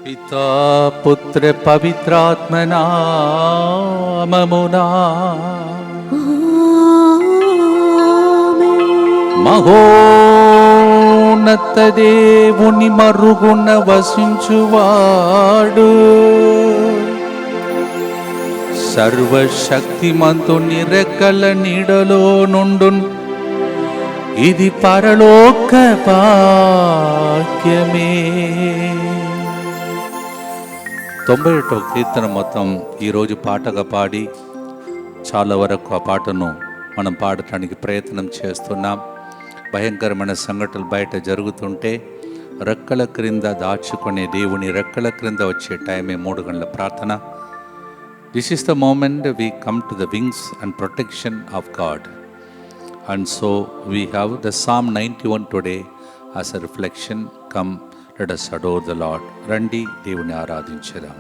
పితా పుత్ర పవిత్రాత్మ నామమునా మహోన్నత దేవుని మరుగున వసించువాడు సర్వశక్తిమంతుని రెక్కల నీడలో నుండున్ ఇది పరలోక భాగ్యమే. 91వ కీర్తన మొత్తం ఈరోజు పాటగా పాడి చాలా వరకు ఆ పాటను మనం పాడటానికి ప్రయత్నం చేస్తున్నాం. భయంకరమైన సంఘటనలు బయట జరుగుతుంటే రెక్కల క్రింద దాచుకునే దేవుని రెక్కల క్రింద వచ్చే టైమే 3 గంటల ప్రార్థన. This is the moment we come to the wings and protection of God. And so we have the Psalm 91 today as a reflection. Come, let us adore the Lord. Randi దేవుని ఆరాధించుదాం.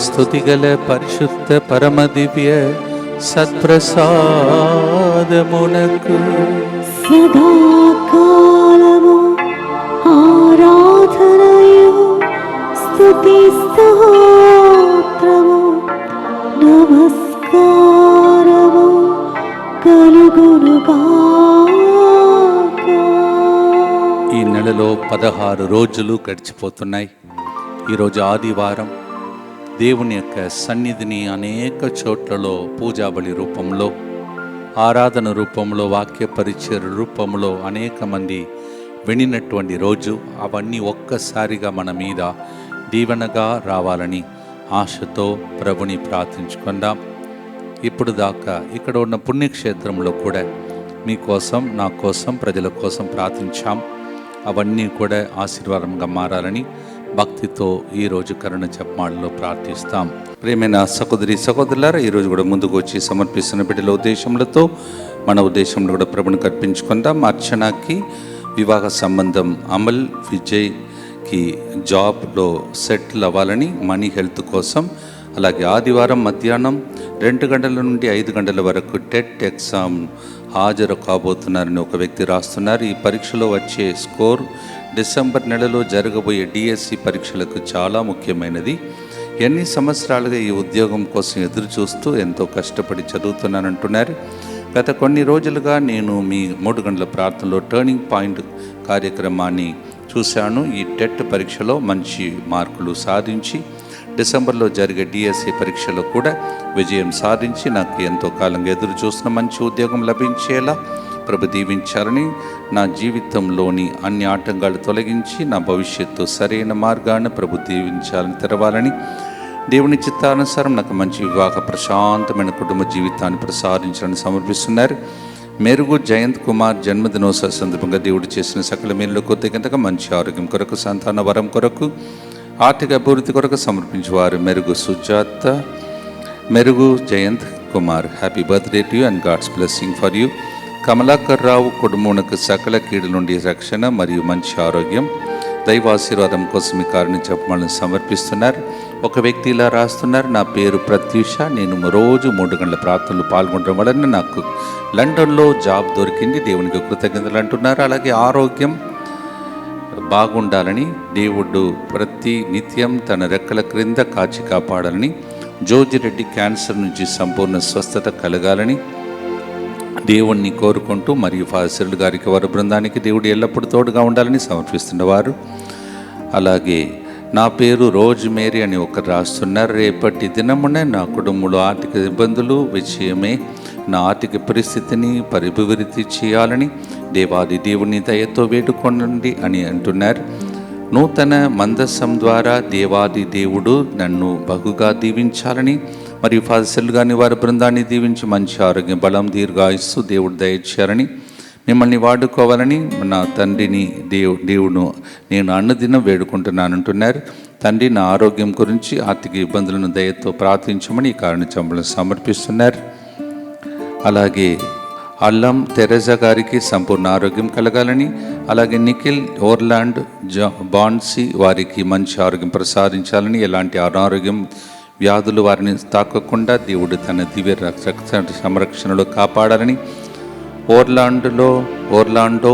స్తుతిగల పరిశుద్ధ పరమ దివ్య సత్ప్రసాదమునకు సదాకాలము ఆరాధనయు స్తుతి స్తోత్రము నమస్కారము కలుగునుగాక. ఈ నెలలో 16 రోజులు గడిచిపోతున్నాయి. ఈరోజు ఆదివారం. దేవుని యొక్క సన్నిధిని అనేక చోట్లలో పూజాబలి రూపంలో, ఆరాధన రూపంలో, వాక్య పరిచయ రూపంలో అనేక మంది వినినటువంటి రోజు. అవన్నీ ఒక్కసారిగా మన మీద దీవెనగా రావాలని ఆశతో ప్రభుని ప్రార్థించుకుందాం. ఇప్పుడు దాకా ఇక్కడ ఉన్న పుణ్యక్షేత్రంలో కూడా మీకోసం, నా కోసం, ప్రజల కోసం ప్రార్థించాం. అవన్నీ కూడా ఆశీర్వాదంగా మారాలని భక్తితో ఈరోజు కరుణ జపమాలలో ప్రార్థిస్తాం. ప్రియమైన సహోదరి సహోదరులారా, ఈరోజు కూడా ముందుకు వచ్చి సమర్పిస్తున్న బిడ్డల ఉద్దేశములతో మన ఉద్దేశంలో కూడా ప్రభుని కల్పించుకుందాం. అర్చనకి వివాహ సంబంధం, అమల్ విజయ్కి జాబ్లో సెటిల్ అవ్వాలని, మనీ హెల్త్ కోసం, అలాగే ఆదివారం మధ్యాహ్నం 2 గంటల నుండి 5 గంటల వరకు టెట్ ఎగ్జామ్ హాజరు కాబోతున్నారని ఒక వ్యక్తి రాస్తున్నారు. ఈ పరీక్షలో వచ్చే స్కోర్ డిసెంబర్ నెలలో జరగబోయే డిఎస్సి పరీక్షలకు చాలా ముఖ్యమైనది. ఎన్ని సంవత్సరాలుగా ఈ ఉద్యోగం కోసం ఎదురు చూస్తూ ఎంతో కష్టపడి చదువుతున్నానంటున్నారు. గత కొన్ని రోజులుగా నేను మీ 3 గంటల ప్రార్థనలో టర్నింగ్ పాయింట్ కార్యక్రమాన్ని చూశాను. ఈ టెట్ పరీక్షలో మంచి మార్కులు సాధించి డిసెంబర్లో జరిగే డిఎస్సి పరీక్షలో కూడా విజయం సాధించి నాకు ఎంతో కాలంగా ఎదురు చూసిన మంచి ఉద్యోగం లభించేలా ప్రభు దీవించాలని, నా జీవితంలోని అన్ని ఆటంకాలు తొలగించి నా భవిష్యత్తు సరైన మార్గాన్ని ప్రభు దీవించాలని, తెరవాలని, దేవుని చిత్తానుసారం నాకు మంచి వివాహ ప్రశాంతమైన కుటుంబ జీవితాన్ని ప్రసాదించాలని సమర్పిస్తున్నారు. మెరుగు జయంత్ కుమార్ జన్మదినోత్సవ సందర్భంగా దేవుడు చేసిన సకల మేలుల కొద్దిగంతగా మంచి ఆరోగ్యం కొరకు, సంతాన వరం కొరకు, ఆర్థిక అభివృద్ధి కొరకు సమర్పించేవారు Merugu Sujatha, Merugu Jayanth Kumar. Happy birthday to you and god's blessing for you. Kamalakar Rao కుటుంబమునకు సకల కీడు నుండి రక్షణ మరియు మంచి ఆరోగ్యం, దైవాశీర్వాదం కోసం ఈ కారణం చెప్పమని సమర్పిస్తున్నారు. ఒక వ్యక్తి ఇలా రాస్తున్నారు, నా పేరు ప్రత్యూష, నేను రోజు 3 గంటల ప్రార్థనలు పాల్గొనడం వలన నాకు లండన్లో జాబ్ దొరికింది, దేవునికి కృతజ్ఞతలు అంటున్నారు. అలాగే ఆరోగ్యం బాగుండాలని, దేవుడు ప్రతి నిత్యం తన రెక్కల క్రింద కాచి కాపాడాలని, జోజిరెడ్డి క్యాన్సర్ నుంచి సంపూర్ణ స్వస్థత కలగాలని, దేవుణ్ణి కోరుకుంటూ మరియు ఫాదర్ గారికి వారి బృందానికి దేవుడు ఎల్లప్పుడూ తోడుగా ఉండాలని సమర్పిస్తున్నవారు. అలాగే నా పేరు రోజ్ మేరీ అని ఒకరు రాస్తున్నారు. రేపటి దినమున నా కుటుంబంలో ఆర్థిక ఇబ్బందులు విషయమే నా ఆర్థిక పరిస్థితిని పరిభివృద్ధి చేయాలని దేవాది దేవుని దయతో వేడుకోండి అని అంటున్నారు. నూతన మందసం ద్వారా దేవాది దేవుడు నన్ను బహుగా దీవించాలని మరియు ఫాదర్ గారిని వారి బృందాన్ని దీవించి మంచి ఆరోగ్యం, బలం, దీర్ఘాయుస్సు దేవుడు దయచేయాలని, మిమ్మల్ని వాడుకోవాలని నా తండ్రిని దేవుడు నేను అన్నదినం వేడుకుంటున్నాను అంటున్నారు. తండ్రి, నా ఆరోగ్యం గురించి ఆర్థిక ఇబ్బందులను దయతో ప్రార్థించమని ఈ కారణ చంబలను సమర్పిస్తున్నారు. అలాగే అల్లం తెరెజా గారికి సంపూర్ణ ఆరోగ్యం కలగాలని, అలాగే నిఖిల్ ఓర్లాండ్ బాన్సీ వారికి మంచి ఆరోగ్యం ప్రసాదించాలని, ఎలాంటి అనారోగ్యం వ్యాధులు వారిని తాకకుండా దేవుడు తన దివ్య సంరక్షణలో కాపాడాలని, ఓర్లాండో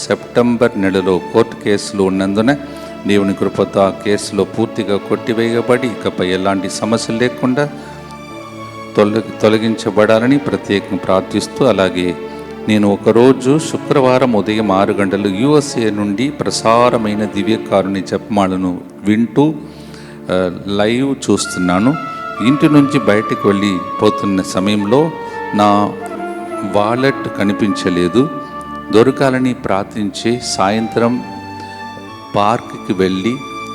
సెప్టెంబర్ నెలలో కోర్టు కేసులు ఉన్నందున దేవుని కృపతో ఆ కేసులో పూర్తిగా కొట్టివేయబడి ఇకపై ఎలాంటి సమస్యలు లేకుండా తొలగించబడాలని ప్రత్యేకంగా ప్రార్థిస్తూ, అలాగే నేను ఒకరోజు శుక్రవారం ఉదయం 6 గంటలు USA నుండి ప్రసారమైన దివ్యకారుని జపమాలను వింటూ లైవ్ చూస్తున్నాను. ఇంటి నుంచి బయటకు వెళ్ళిపోతున్న సమయంలో నా వాలెట్ కనిపించలేదు. దొరకాలని ప్రార్థించి సాయంత్రం పార్క్కి వెళ్ళి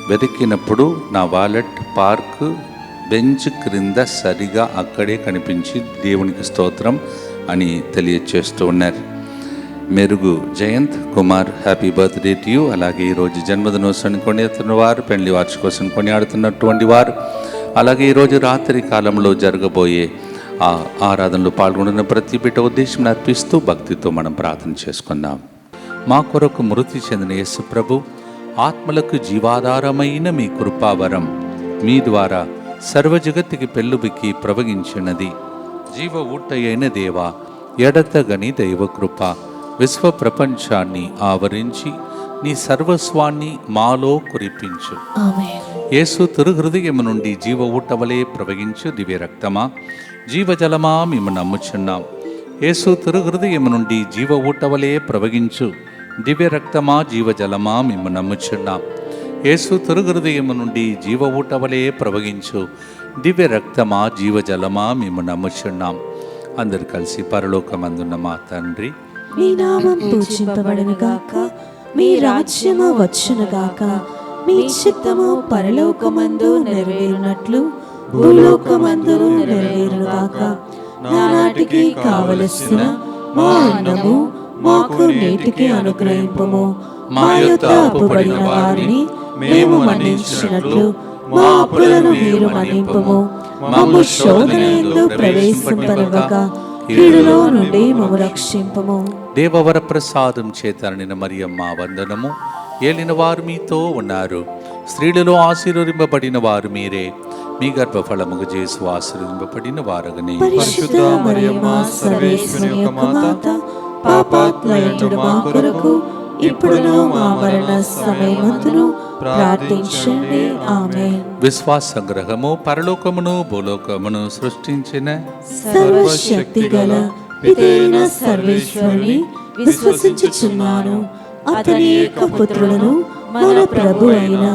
వెతికినప్పుడు నా వాలెట్ పార్క్ బెంచ్ క్రింద సరిగా అక్కడే కనిపించి దేవునికి స్తోత్రం అని తెలియచేస్తూ ఉన్నారు. Merugu Jayanth Kumar, happy birthday to you. అలాగే ఈరోజు జన్మదినోత్సవాన్ని కొనియాడుతున్న వారు, పెళ్లి వార్షికోత్సవం కొనియాడుతున్నటువంటి వారు, అలాగే ఈరోజు రాత్రి కాలంలో జరగబోయే ఆ ఆరాధనలో పాల్గొన్న ప్రతి బిడ్డ ఉద్దేశం అర్పిస్తూ భక్తితో మనం ప్రార్థన చేసుకుందాం. మా కొరకు మృతి చెందిన యేసు ప్రభు ఆత్మలకు జీవాధారమైన మీ కృపావరం మీ ద్వారా సర్వజగత్తుకి పెళ్ళుబికి ప్రవగించినది. జీవ ఊటయైన దేవ, ఎడతగని దైవకృప విశ్వ ప్రపంచాన్ని ఆవరించి నీ సర్వస్వాన్ని మాలో కురిపించు. యేసు తిరుహృదయము నుండి జీవ ఊటవలే ప్రవగించు దివ్య రక్తమా, జీవజలమా మేము నమ్ముచున్నాం. యేసు తిరుహృదయము నుండి జీవ ఊటవలే ప్రవగించు దివ్య రక్తమా, జీవజలమా మేము నమ్ముచున్నాం. యేసు తిరుహృదయము నుండి జీవ ఊటవలే ప్రవగించు దివ్య రక్తమా, జీవజలమా మేము నమ్ముచున్నాం. అందరు కలిసి పరలోకమందున్న మా తండ్రి, మీ నామం పూజింపబడును గాక, మీ రాజ్యము వచ్చును గాక, మీ చిత్తము పరలోకమందు నెరవేరునట్లు భూలోకమందును నెరవేరును గాక. నానాటికి కావలసిన మా అన్నము మాకు నేటికి అనుగ్రహింపము. మా యొద్ద అప్పుబడిన వారిని మేము మన్నించినట్లు మా అప్పులను మీరు మన్నింపము. మమ్ము శోధనయందు ప్రవేశింపనివ్వక కీడులో నుండి మమ్ము రక్షింపము. దేవవర ప్రసాదం చేత నిన్న మరియమ్మ వందనము. ఏలిన వారు మీతో ఉన్నారు, స్త్రీలలో ఆశీర్వదింపబడిన వారు మీరే, మీ గర్భఫలముగు చేసు ఆశీర్వదింపబడిన వారగనే. పరిశుద్ధ మరియమ్మ సర్వేశ్వరుని యొక్క మాత, పాపాత్మయుడు మా కొరకు ఇప్పుడును మా మరణ సమయమందును ప్రార్థించండి. ఆమేన్. విశ్వాస సంగ్రహము. పరలోకమును భూలోకమును సృష్టించిన సర్వశక్తి గల పితైన సర్వేశ్వరుని విశ్వసించుచున్నాను. అతని ఏకపుత్రులను మన ప్రభు అయిన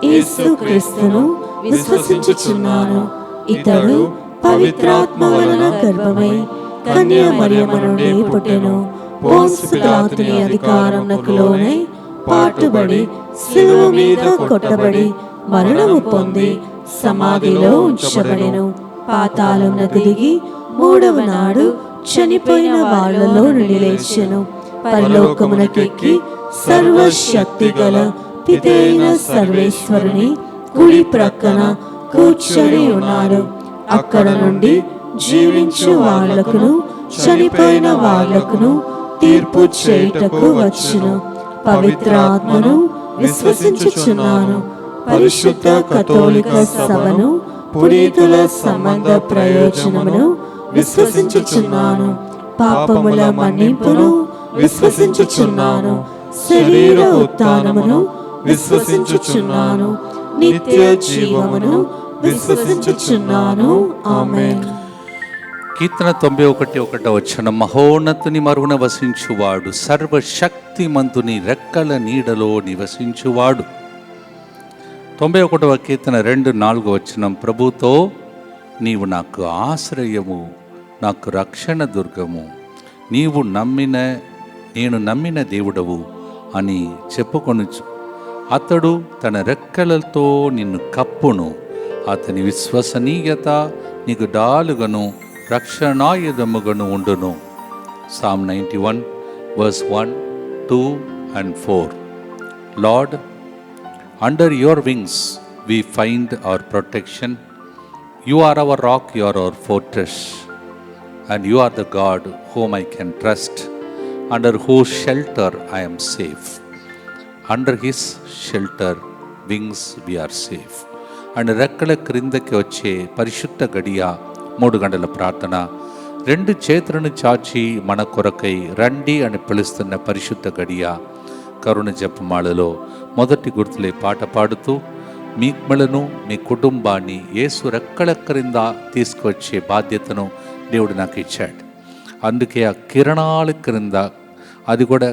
యేసుక్రీస్తును విశ్వసించుచున్నాను. ఇతడు పవిత్రాత్మ వలన గర్భమై కన్య మరియమ్మ నుండి పుట్టెను. పోన్సు పిలాతుని అధికారమునకు లోనై పాటుబడి శిలువ మీద కొట్టబడి మరణము పొంది సమాధిలో ఉంచబడెను. పాతాళమునకు దిగి 3వ నాడు చనిపోయిన వాళ్ళలో నుండి లేచెను. పరలోకమునకెక్కి సర్వశక్తి గల పితైన సర్వేశ్వరుని కుడి ప్రక్కన కూర్చొని ఉన్నాడు. అక్కడ నుండి జీవించు వాళ్లకును చనిపోయిన వాళ్లకును తీర్పు చేయుటకు వచ్చును. పవిత్రాత్మను విశ్వసించుచున్నాను. పరిశుద్ధ కథోలిక సభను, పునీతుల సంబంధ ప్రయోజనమును విశ్వసించుచున్నాను. పాపముల మన్నింపును విశ్వసించుచున్నాను. శరీర ఉత్థానమును విశ్వసించుచున్నాను. నిత్య జీవమును విశ్వసించుచున్నాను. ఆమేన్. కీర్తన 91:1 మహోన్నతుని మరుగున వసించువాడు, సర్వశక్తిమంతుని రెక్కల నీడలో నివసించువాడు. 91వ కీర్తన 2:4 ప్రభుతో నీవు నాకు ఆశ్రయము, నాకు రక్షణ దుర్గము, నేను నమ్మిన దేవుడవు అని చెప్పుకొనుచు. అతడు తన రెక్కలతో నిన్ను కప్పును, అతని విశ్వసనీయత నీకు డాలుగను రక్షణాయుధముగను ఉండును. Psalm 91:1, 2 and 4. Lord, under your wings we find our protection. You are our rock, you are our fortress, and you are the God whom I can trust, under whose shelter I am safe. Under his shelter wings we are safe. And రెక్కల క్రిందకి వచ్చే పరిశుద్ధ గడియ 3 గంటల ప్రార్థన, 2 చేతులను చాచి మన కొరకై రండి అని పిలుస్తున్న పరిశుద్ధ గడియ. కరుణ జపమాలలో మొదటి గుర్తులే పాట పాడుతూ మిమ్మలను మీ కుటుంబాన్ని యేసు రెక్కల క్రింద తీసుకొచ్చే బాధ్యతను దేవుడు నాకు ఇచ్చాడు. అందుకే ఆ కిరణాల క్రింద, అది కూడా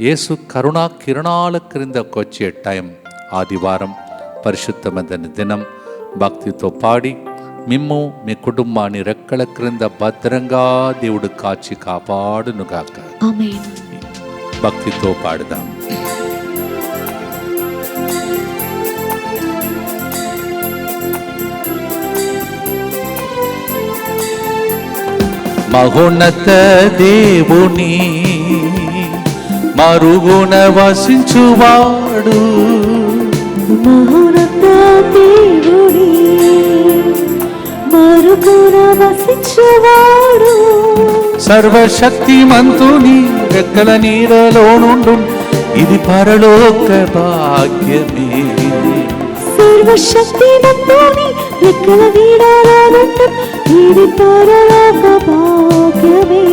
యేసు కరుణా కిరణాల క్రిందకు వచ్చే టైం ఆదివారం, పరిశుద్ధమైన దినం. భక్తితో పాడి మిమ్ము మీ కుటుంబాన్ని రెక్కల క్రింద భద్రంగా దేవుడు కాచి కాపాడునుగాక. ఆమేన్. భక్తితో పాడుదాం. మహోన్నత దేవుని మరుగున వసించువాడు, మహోన్నత దేవుని మరుగున వసించువాడు, సర్వశక్తిమంతుని రెక్కల నీడలో నుండు, ఇది పరలోక భాగ్యమే. సర్వశక్తిమంతుని రెక్కల నీడలో నుండు, ఇది పరలోక భాగ్యమే.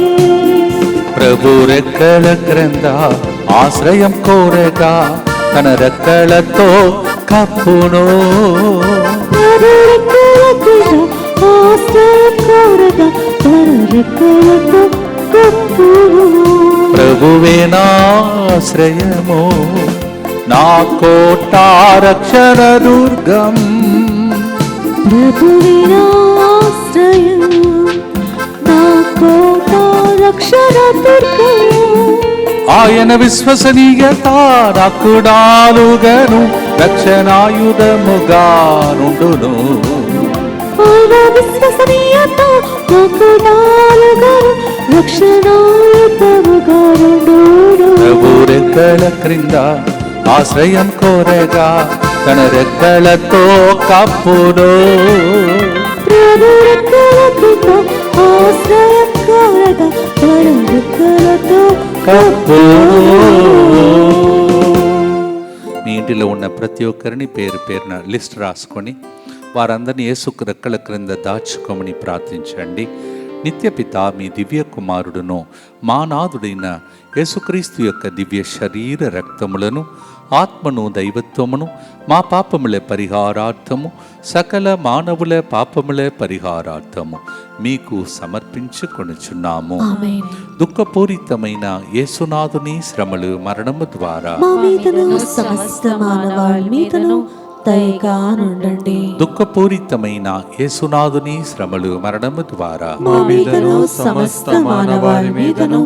ప్రభు రెక్కల క్రింద ఆశ్రయం కోరగా తన రెక్కలతో కప్పును, ప్రభువే నాశ్రయము, నా కోట రక్షణ దుర్గం, ప్రభువే నాశ్రయం, నా కోట రక్షణ దుర్గం. ఆయన విశ్వసనీయత నాకు డాలుగను రక్షణాయుధముగా నుండును, ఆయన విశ్వసనీయత నాకు డాలుగను రక్షణాయుధముగా నుండును. ప్రభు రెక్కల క్రింద ఆశ్రయం కోరగా తన రెక్కలతో కప్పును, ప్రభు రెక్కల క్రింద ఆశ్రయం కోరగా తన రెక్కలతో కప్పును. మీ ఇంటిలో ఉన్న ప్రతి ఒక్కరిని పేరు పేరున లిస్ట్ రాసుకొని వారందరినీ యేసు రెక్కల క్రింద దాచుకోమని ప్రార్థించండి. నిత్యపిత మీ దివ్య కుమారుడును మా నాథుడైన యేసుక్రీస్తు యొక్క దివ్య శరీర రక్తములను, ఆత్మను, దైవత్వమును మా పాపముల పరిహారార్థము, సకల మానవుల పాపముల పరిహారార్థము మీకు సమర్పించుకొనుచున్నాము. ఆమేన్. దుఃఖపూరితమైన యేసునాథుని శ్రమలు, మరణము ద్వారా మా మీదను సమస్త మానవాళి మీదను దయగా నుండండి. దుఃఖపూరితమైన యేసునాథుని శ్రమలు, మరణము ద్వారా మా మీదను సమస్త మానవాళి మీదను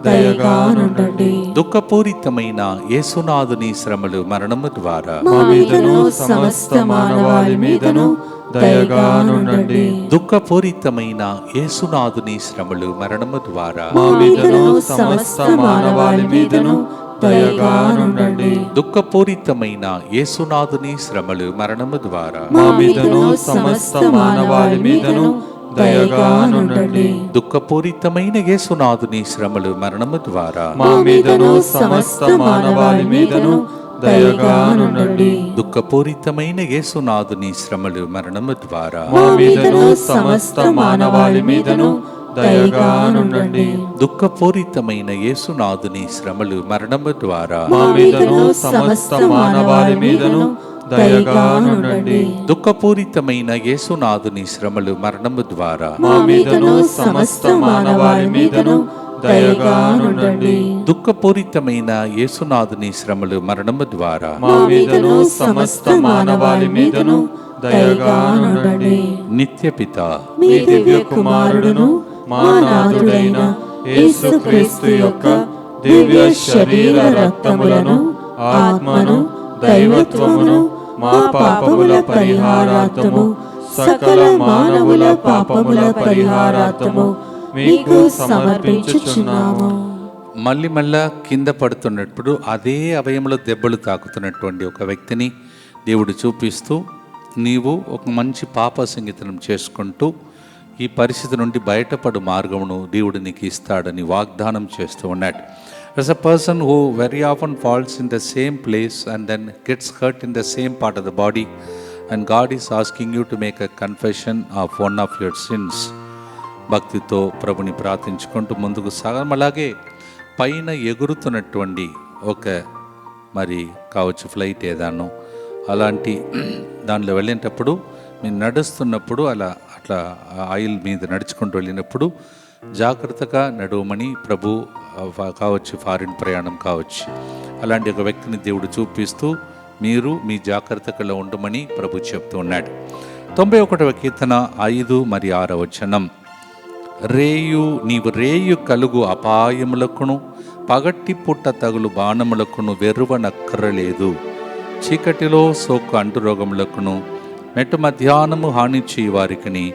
దయగా నుండండి. దుఃఖపూరితమైన యేసునాథుని శ్రమలు, మరణము ద్వారా మా మీదను సమస్త మానవాళి మీదను దయగా నుండండి. దుఃఖపూరితమైన యేసునాథుని శ్రమలు, మరణము ద్వారా మా మీదను సమస్త మానవాళి మీదను దయగా నుండండి. దుఃఖపూరితమైన యేసునాథుని శ్రమలు, మరణము ద్వారా మా మీదను సమస్త మానవాళి మీదను దయగా నుండండి. దుఃఖపూరితమైన యేసునాథుని శ్రమలు, మరణము ద్వారా మా మీదను సమస్త మానవాళి మీదను దయగా నుండండి. దుఃఖపూరితమైన యేసునాథుని శ్రమలు, మరణము ద్వారా మా మీదను సమస్త మానవాళి మీదను దయగానుండండి. దుఃఖపూరితమైన యేసునాథుని శ్రమలు మరణము ద్వారా మా మీదను సమస్త మానవాళి మీదను దయగానుండండి. దుఃఖపూరితమైన యేసునాథుని శ్రమలు మరణము ద్వారా మా మీదను సమస్త మానవాళి మీదను దయగానుండండి. దుఃఖపూరితమైన యేసునాథుని శ్రమలు మరణము ద్వారా మా మీదను సమస్త మానవాళి మీదను దయగానుండండి. నిత్యపిత మీ దివ్య కుమారుడును మా నాథుడైన యేసుక్రీస్తు యొక్క దివ్య శరీర రక్తములను, ఆత్మను, దైవత్వమును మా పాపముల పరిహారార్థము, సకల మానవుల పాపముల పరిహారార్థము మీకు సమర్పించుచున్నాము. మళ్ళా కింద పడుతున్నప్పుడు అదే అవయంలో దెబ్బలు తాకుతున్నటువంటి ఒక వ్యక్తిని దేవుడు చూపిస్తూ, నీవు ఒక మంచి పాప సంగీతం చేసుకుంటూ ఈ పరిస్థితి నుండి బయటపడు మార్గమును దేవుడు నీకు ఇస్తాడని వాగ్దానం చేస్తూ ఉన్నాడు. As a person who very often falls in the same place and then gets hurt in the same part of the body, and God is asking you to make a confession of one of your sins. భక్తితో ప్రభుని ప్రార్థించుకుంటూ ముందుకు సాగం. అలాగే పైన ఎగురుతున్నటువంటి ఒక మరి కావచ్చు flight ఏదానో అలాంటి దానిలో వెళ్ళేటప్పుడు మీరు నడుస్తున్నప్పుడు అట్లా ఆయిల్ మీద నడుచుకుంటూ వెళ్ళినప్పుడు జాగ్రత్తగా నడవమని ప్రభు కావచ్చు, ఫారిన్ ప్రయాణం కావచ్చు, అలాంటి ఒక వ్యక్తిని దేవుడు చూపిస్తూ మీరు మీ జాగ్రత్తగా ఉండమని ప్రభు చెప్తూ ఉన్నాడు. 91వ కీర్తన 5 మరియు 6వ వచనం. నీవు రేయు కలుగు అపాయములకును పగట్టి పుట్ట తగులు బాణములకును వెర్రువనక్కరలేదు. చీకటిలో సోకు అంటురోగములకును మెట్టు మధ్యాహ్నము హాని చేయి వారికిని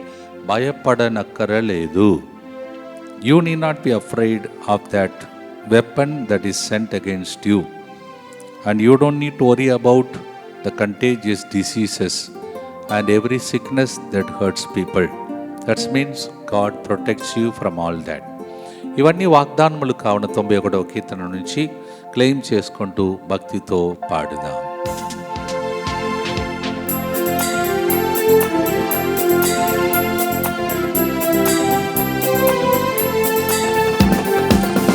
భయపడనక్కరలేదు. You need not be afraid of that weapon that is sent against you. And you don't need to worry about the contagious diseases and every sickness that hurts people. That means God protects you from all that. ఇవన్నీ వాగ్దానములు కావున 91వ కీర్తన నుంచి claim చేసుకుంటూ భక్తితో పాడుదాం.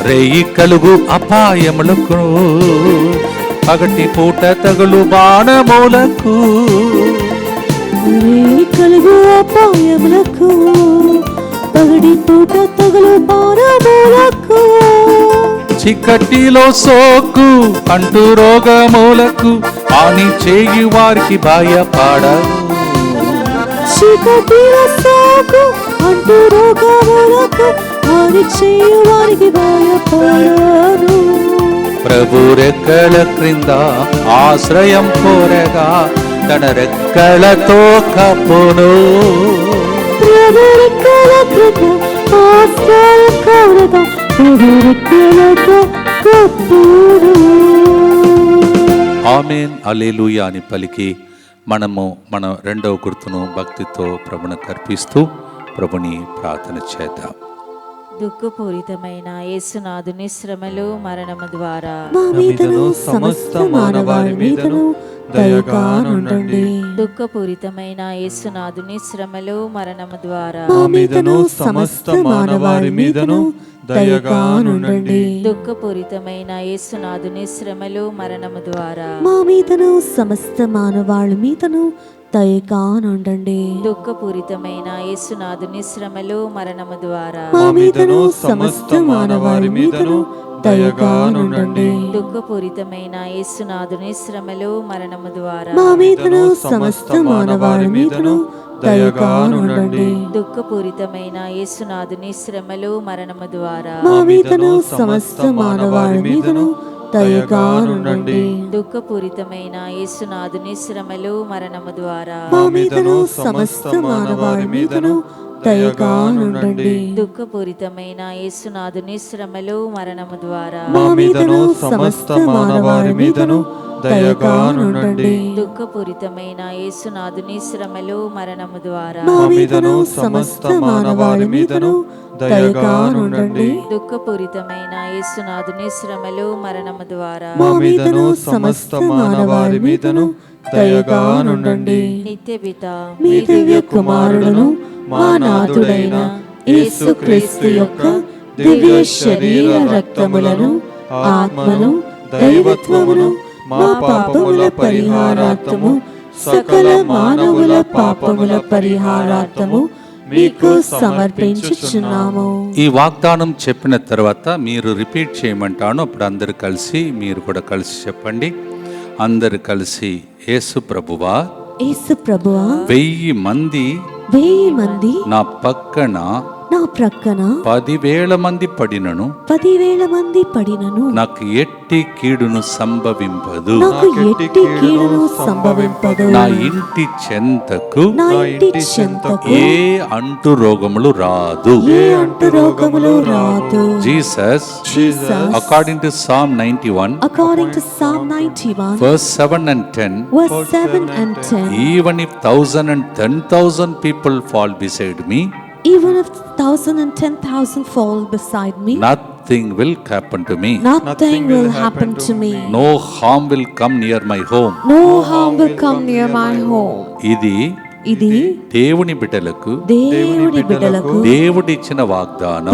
రేయి కలుగు అపాయములకు పగటి పూట తగులు బాణములకు, రేయి కలుగు అపాయములకు పగటి పూట తగులు బాణములకు, చీకటిలో సోకు అంటు రోగములకు హాని చేయి వారికి భయపడవు. చీకటిలో సోకు అంటు రోగములకు హాని చేయి వారికి భయపడను. ప్రభు రెక్కల క్రింద ఆశ్రయం కోరగా తన రెక్కలతో కప్పును. ప్రభు రెక్కల క్రింద ఆశ్రయం కోరగా ప్రభు రెక్కలతో కప్పును. ఆమేన్ హల్లెలూయా అని పలికి మన రెండవ గుర్తును భక్తితో ప్రభునికి అర్పిస్తూ ప్రభుని ప్రార్థన చేద్దాం. దుఃఖపూరితమైన యేసునాథుని శ్రమలు మరణము ద్వారా మా మీదను సమస్త మానవాళి మీదను దయగానుండండి. దుఃఖపూరితమైన యేసునాథుని శ్రమలు మరణము ద్వారా మా మీదను సమస్త మానవాళి మీదను దయగానుండండి. దుఃఖపూరితమైన యేసునాథుని శ్రమలు మరణము ద్వారా మా మీదను సమస్త మానవాళి మీదను దయగానుండండి. దుఃఖపూరితమైన యేసునాథుని శ్రమలు మరణము ద్వారా మా మీదను సమస్త మానవాళి మీదను దయగానుండండి. దుఃఖపూరితమైన యేసునాథుని శ్రమలు మరణము ద్వారా మా మీదను సమస్త మానవాళి మీదను దయగానుండండి. దుఃఖపూరితమైన యేసునాథుని శ్రమలు మరణము ద్వారా మా మీదను సమస్త మానవాళి మీదను దయగానుండండి. దుఃఖపూరితమైన యేసునాథుని శ్రమలు మరణము ద్వారా మా మీదను సమస్త మానవాళి మీదను దయగానుండండి. దుఃఖపూరితమైన యేసునాథుని శ్రమలు మరణము ద్వారా మా మీదను సమస్త మానవాళి మీదను దయగానుండండి. దుఃఖపూరితమైన యేసునాథుని శ్రమలు మరణము ద్వారా మా మీదను సమస్త మానవాళి మీదను దయగానుండండి. దుఃఖపూరితమైన యేసునాథుని శ్రమలు మరణము ద్వారా మా మీదను సమస్త మానవాళి మీదను దయగానుండండి. నిత్యపిత మీ దివ్య కుమారుడును మా నాథుడైన యేసుక్రీస్తు యొక్క దివ్య శరీర రక్తములను, ఆత్మను, దైవత్వమును మా పాపముల పరిహారార్థము, సకల మానవుల పాపముల పరిహారార్థము మీకు సమర్పించుచున్నాము. ఈ వాగ్దానం చెప్పిన తర్వాత మీరు రిపీట్ చేయమంటాను. అప్పుడు అందరు కలిసి, మీరు కూడా కలిసి చెప్పండి. అందరు కలిసి, యేసు ప్రభువా, యేసు ప్రభువా, 1000 మంది నా ప్రక్కన 10,000 మంది పడినను నాకు ఎట్టి కీడును సంభవింపదు. నా ఇంటి చెంతకు ఏ అంటు రోగములు రాదు. Jesus, according to Psalm 91 verse 7 and 10, even if 1,000 and 10,000 people fall beside me, even if 1,000 and 10,000 fall beside me, nothing will happen to me. nothing will happen to me. No harm will come near my home. No harm will come near my home. ఇది దేవుని బిడ్డలకు దేవుడిచ్చిన వాగ్దానం.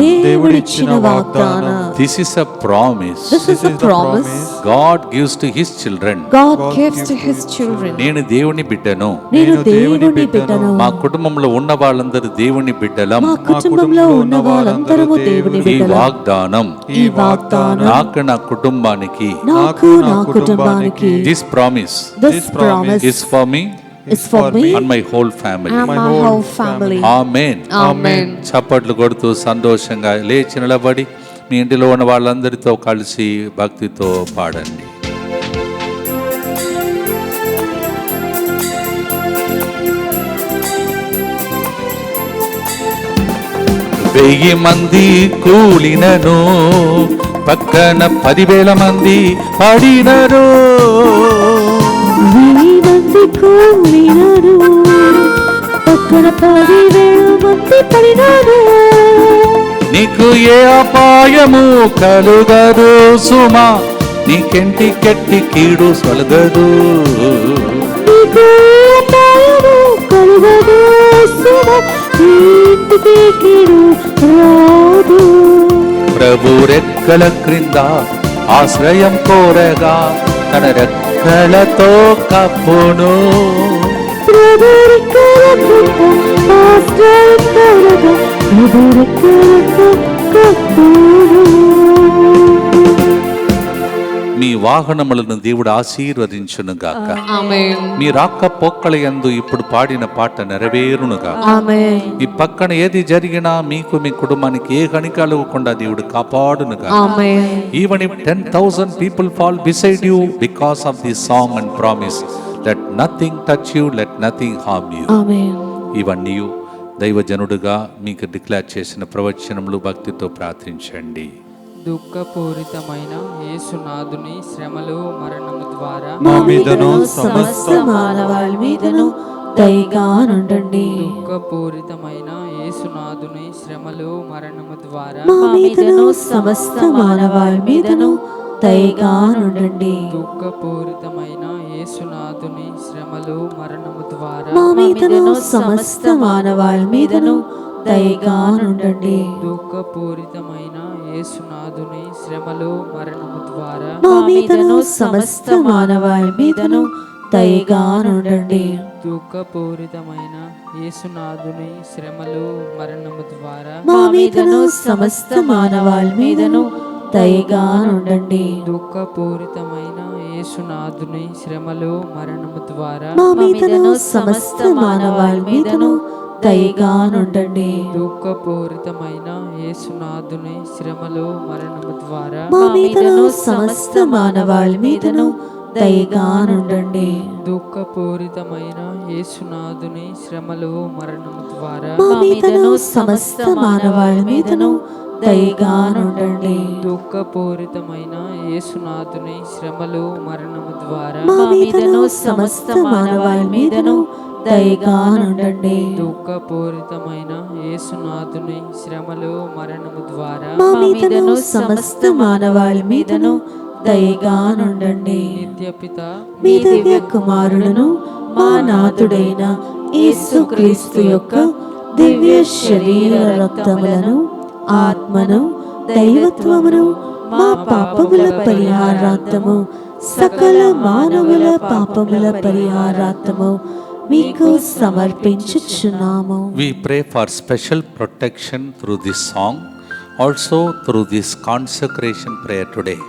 This is a promise. God gives to his children. నేను దేవుని బిడ్డను. మా కుటుంబంలో ఉన్న వాళ్ళందరూ దేవుని బిడ్డలం. ఈ వాగ్దానం నాకు, నా కుటుంబానికి. This promise is for me and my whole family. Amen. చప్పట్లు కొడుతూ సంతోషంగా లేచి నిలబడి మీ ఇంటిలో ఉన్న వాళ్ళందరితో కలిసి భక్తితో పాడండి. వెయ్యి మంది కూలినను, పక్కన 10,000 మంది పడినరు. నీకు ఏ అపాయము కలుగదు సుమా, నీకెంటి కెట్టి కీడు సొలగదు. ప్రభు రెక్కల క్రింద ఆశ్రయం కోరగా తన రెక్కలతో కప్పును. మీ వాహనములను దేవుడు ఆశీర్వదించును గాక. మీ రాక పోక్కల యందు ఇప్పుడు పాడిన పాట నెరవేరును గాక. ఈ పక్కన ఏది జరిగినా మీకు, మీ కుటుంబానికి ఏ హాని కలగకుండా దేవుడు కాపాడును గాక. Even if 10,000 people fall beside you because of this song and promise, let nothing touch you, let nothing harm you. ఇవన్నీ దైవజనుడుగా మీకు డిక్లేర్ చేసిన ప్రవచనములు భక్తితో ప్రార్థించండి. దుఃఖపూరితమైన యేసునాథుని శ్రమలు మరణము ద్వారా మా మీదను సమస్త మానవాళి మీదను దయగా నుండండి. దుఃఖపూరితమైన యేసునాథుని శ్రమలు మరణము ద్వారా మా మీదను సమస్త మానవాళి మీదను దయగా నుండండి. దుఃఖపూరితమైన యేసునాథుని శ్రమలు మరణము ద్వారా మా మీదను సమస్త మానవాళి మీదను దయగా నుండండి. దుఃఖపూరితమైన యేసునాథుని శ్రమలు మరణము ద్వారా మా మీదను సమస్త మానవాళి మీదను దయగా నుండండి. దుఃఖపూరితమైన యేసునాథుని శ్రమలు మరణము ద్వారా మా మీదను సమస్త మానవాళి మీదను దయగా నుండండి. దుఃఖపూరితమైన యేసునాథుని శ్రమలు మరణము ద్వారా మా మీదను సమస్త మానవాళి మీదను దయగా నుండండి. దుఃఖపూరితమైన యేసునాథుని శ్రమలు మరణము ద్వారా మా మీదను సమస్త మానవాళి మీదను దయగా నుండండి. దుఃఖపూరితమైన యేసునాథుని శ్రమలు మరణము ద్వారా మా మీదను సమస్త మానవాళి మీదను దయగా నుండండి. దుఃఖపూరితమైన యేసునాథుని శ్రమలు మరణము ద్వారా మా మీదను సమస్త మానవాళి మీదను దయగా నుండండి. దుఃఖపూరితమైన యేసునాథుని శ్రమలు మరణము ద్వారా మా మీదను సమస్త మానవాళి మీదను దయగా నుండండి. నిత్యపిత మీ దివ్య కుమారుడును మా నాథుడైన యేసుక్రీస్తు యొక్క దివ్య శరీర రక్తములను ఆత్మను దైవత్వమును మా పాపముల పరిహారార్థము సకల మానవుల పాపముల పరిహారార్థము మీకు సమర్పించుచున్నాము. We pray for special protection through this song, also through this consecration prayer today.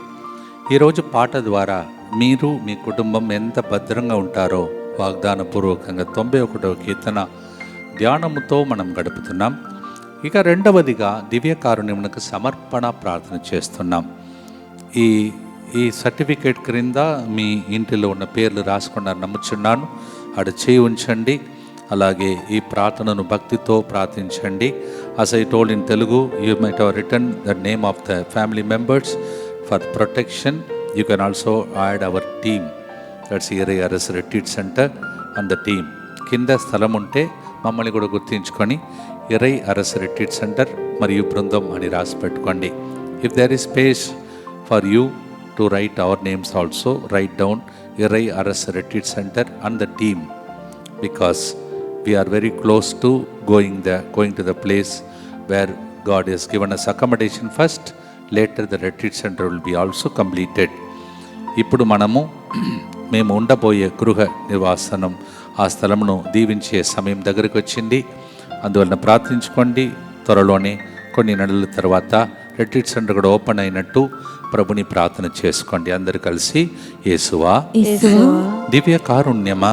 ఈరోజు పాట ద్వారా మీరు మీ కుటుంబం ఎంత భద్రంగా ఉంటారో వాగ్దానపూర్వకంగా 91వ కీర్తన ధ్యానముతో మనం గడుపుతున్నాం. ఇక రెండవదిగా దివ్యకారుణ్యమునకు సమర్పణ ప్రార్థన చేస్తున్నాం. ఈ సర్టిఫికేట్ క్రింద మీ ఇంటిలో ఉన్న పేర్లు రాసుకున్నారు నమ్ముచున్నాను. అక్కడ చేయి ఉంచండి. అలాగే ఈ ప్రార్థనను భక్తితో ప్రార్థించండి. as I told in Telugu, you might have written the name of the family members for protection. You can also add our team, that's ERS Retreat Center and the team. కింద స్థలం ఉంటే మమ్మల్ని కూడా గుర్తించుకొని ERS Retreat Center మరియు బృందం అని రాసి పెట్టుకోండి. If there is space for you to write our names also, write down ERS Retreat Center and the team, because we are very close to going to the place where God has given us accommodation first. Later the retreat center will be also completed. ఇప్పుడు మేము ఉండబోయే గృహ నివాసనం ఆ స్థలమును దీవించే సమయం దగ్గరికి వచ్చింది. అందువలన ప్రార్థించుకోండి. త్వరలోనే కొన్ని నెలల తర్వాత రెట్రీట్ సెంటర్ కూడా ఓపెన్ అయినట్టు ప్రభుని ప్రార్థన చేసుకోండి. అందరు కలిసి యేసువా దివ్య కారుణ్యమా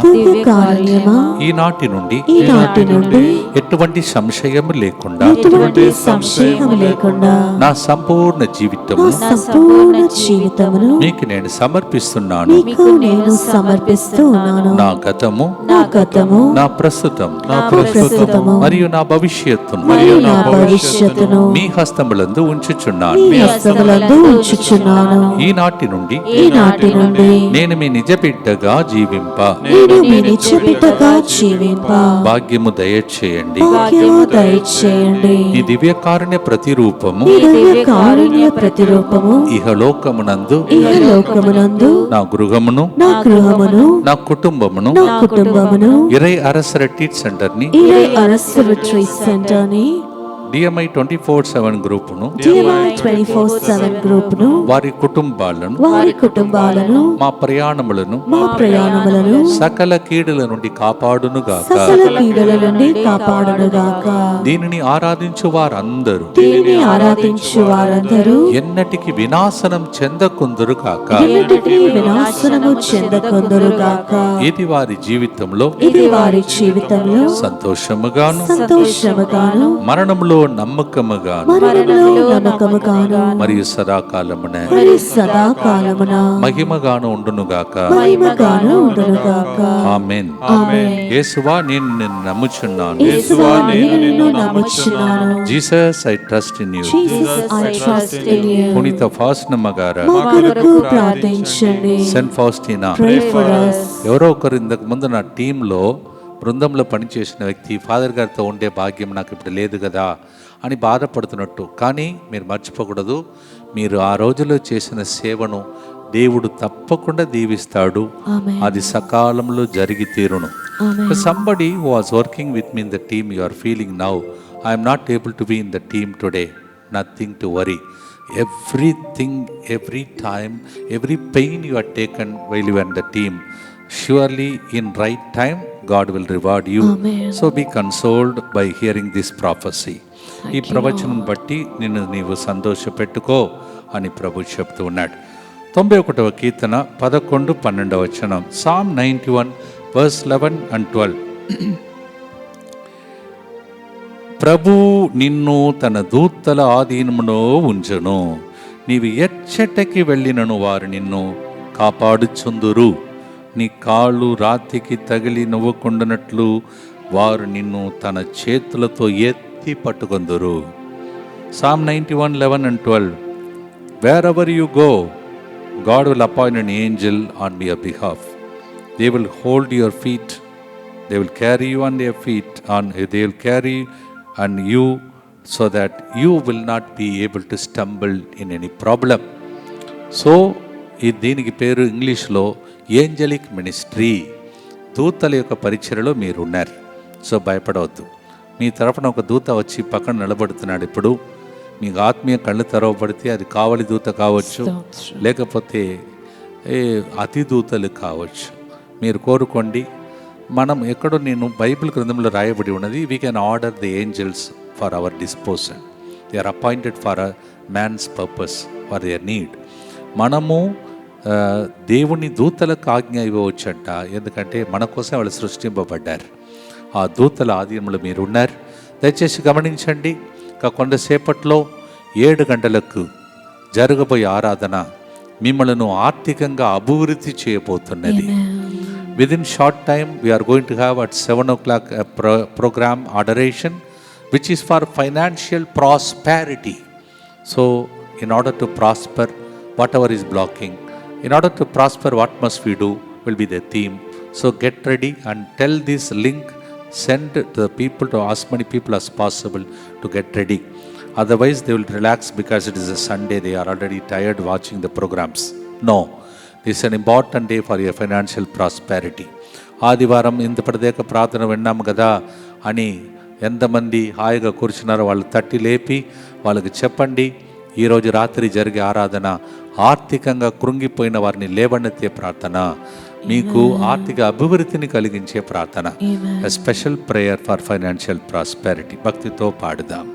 ఈనాటి నుండి ఎటువంటి సంశయం లేకుండా నా సంపూర్ణ జీవితమును మీకు నేను సమర్పిస్తున్నాను. నా గతము నా ప్రస్తుతం మరియు నా భవిష్యత్తును మీ హస్తములందు ఉంచుచున్నాను. ఈనాటి నుండి నేను మీ నిజ బిడ్డగా జీవింప భాగ్యము దయచేయండి. ఈ దివ్య కారుణ్య ప్రతిరూపము ఇహలోకమునందు నా గృహమును నా కుటుంబమును ERS Retreat Center ని DMI 24/7 గ్రూపును వారి కుటుంబాలను మా ప్రయాణములను సకల కీడుల నుండి కాపాడునుగాక. దీనిని ఆరాధించు వారందరూ ఎన్నటికి వినాశనం చెందకుందురుగాక. ఇది వారి జీవితంలో సంతోషముగాను మరణములో నమ్మకముగాను మరియు సదాకాలమున మహిమగాను ఉండునుగాక. ఆమేన్. యేసువా నేను నిన్ను నమ్ముచున్నాను. Jesus I trust in you. పునీత ఫాస్టినమ్మ గారు, సెయింట్ ఫాస్టినా, ఎవరో ఒకరు ఇంతకు ముందు నా టీంలో బృందంలో పనిచేసిన వ్యక్తి ఫాదర్ గారితో ఉండే భాగ్యం నాకు ఇప్పుడు లేదు కదా అని బాధపడుతున్నట్టు. కానీ మీరు మర్చిపోకూడదు, మీరు ఆ రోజుల్లో చేసిన సేవను దేవుడు తప్పకుండా దీవిస్తాడు. అది సకాలంలో జరిగి తీరును. Somebody who was working with me in the team, you are feeling now, I am not able to be in the team today. Nothing to worry. Everything, every time, every pain you are taken while you are in the team, surely in right time God will reward you. So be consoled by hearing this prophecy. ఈ ప్రవచనం బట్టి నిన్ను నీవు సంతోషపెట్టుకో అని ప్రభు చెప్తూ ఉన్నాడు. 91వ కీర్తన 11-12 వచనం. Psalm 91 verse 11 and 12. ప్రభు నిన్ను తన దూతల ఆధీనములో ఉంచును. నీవు ఎచ్చటకి వెళ్ళినను వారు నిన్ను కాపాడుచుందురు. నీ కాళ్ళు రాతికి తగిలి నవ్వకుండానట్లు వారు నిన్ను తన చేతులతో ఎత్తి పట్టుకొందురు. Psalm 91, 11 and 12. Wherever you go, God will appoint an angel on your behalf. They will hold your feet. They will carry you on their feet. They will carry on you so that you will not be able to stumble in any problem. So, దీనికి పేరు ఇంగ్లీష్లో angelic ministry. దూతల యొక్క పరిచర్యలో మీరు ఉన్నారు. So భయపడవద్దు. మీ తరపున ఒక దూత వచ్చి పక్కన నిలబడుతున్నాడు. ఇప్పుడు మీకు ఆత్మీయ కళ్ళు తెరవబడితే అది కావలి దూత కావచ్చు, లేకపోతే అతి దూతలు కావచ్చు. మీరు కోరుకోండి. మనం ఎక్కడో నేను బైబిల్ గ్రంథంలో రాయబడి ఉన్నది, we can order the angels for our disposal. They are appointed for a man's purpose, for their need. మనము దేవుని దూతలకు ఆజ్ఞ ఇవ్వవచ్చంట, ఎందుకంటే మన కోసం వాళ్ళు సృష్టింపబడ్డారు. ఆ దూతల ఆధీనంలో మీరు ఉన్నారు. దయచేసి గమనించండి. ఇంకా కొంతసేపట్లో 7 గంటలకు జరగబోయే ఆరాధన మిమ్మల్ని ఆర్థికంగా అభివృద్ధి చేయబోతున్నది. Within short time we are going to have at 7 o'clock a program adoration which is for financial prosperity. So in order to prosper, whatever is blocking, in order to prosper, what must we do will be the theme. So get ready and tell this link, send to the people, to as many people as possible to get ready. Otherwise they will relax because it is a Sunday, they are already tired watching the programs. No, this is an important day for your financial prosperity. ఆదివారం ఇంత ప్రత్యేక ప్రార్థన విన్నాము కదా అని ఎంతమంది హాయిగా కూర్చున్నారో వాళ్ళు తట్టి లేపి వాళ్ళకి చెప్పండి, ఈరోజు రాత్రి జరిగే ఆరాధన ఆర్థికంగా కృంగిపోయిన వారిని లేవనెత్తే ప్రార్థన, మీకు ఆర్థిక అభివృద్ధిని కలిగించే ప్రార్థన. A special prayer for financial prosperity. భక్తితో పాడుదాం.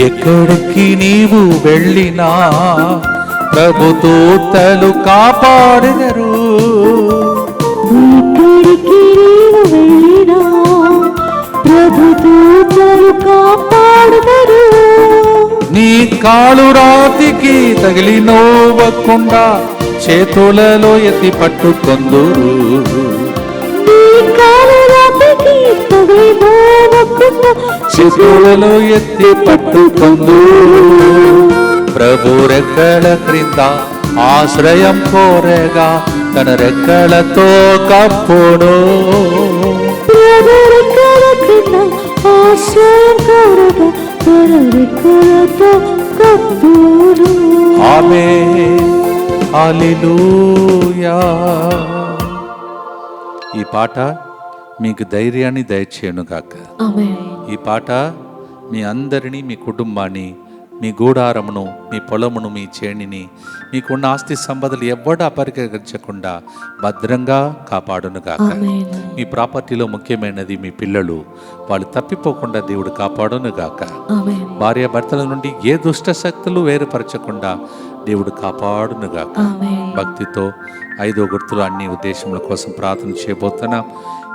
ఎక్కడికి నీవు వెళ్ళినా ప్రభుదూతలు కాపాడెదరు. ఎక్కడికి నీవు వెళ్ళినా ప్రభుదూతలు కాపాడెదరు. నీ కాలు రాతికి తగిలి నోవకుండా చేతులలో ఎత్తి పట్టుకొందురు. చేతులలో ఎత్తి పట్టుకొందు. ప్రభు రెక్కల క్రింద ఆశ్రయం కోరగా తన రెక్కలతో కప్పును. ఆమేన్, హల్లెలూయా. ఈ పాట మీకు ధైర్యాన్ని దయచేయను గాక. ఈ పాట మీ అందరినీ, మీ కుటుంబాన్ని, మీ గూడారమును, మీ పొలమును, మీ చేనిని, మీకున్న ఆస్తి సంపదలు ఎవ్వడూ అపరికరించకుండా భద్రంగా కాపాడును గాక. మీ ప్రాపర్టీలో ముఖ్యమైనది మీ పిల్లలు, వాళ్ళు తప్పిపోకుండా దేవుడు కాపాడును గాక. భార్య భర్తల నుండి ఏ దుష్ట శక్తులు వేరుపరచకుండా దేవుడు కాపాడును గాక. భక్తితో 5వ గుర్తులు అన్ని ఉద్దేశముల కోసం ప్రార్థన చేయబోతున్నాం.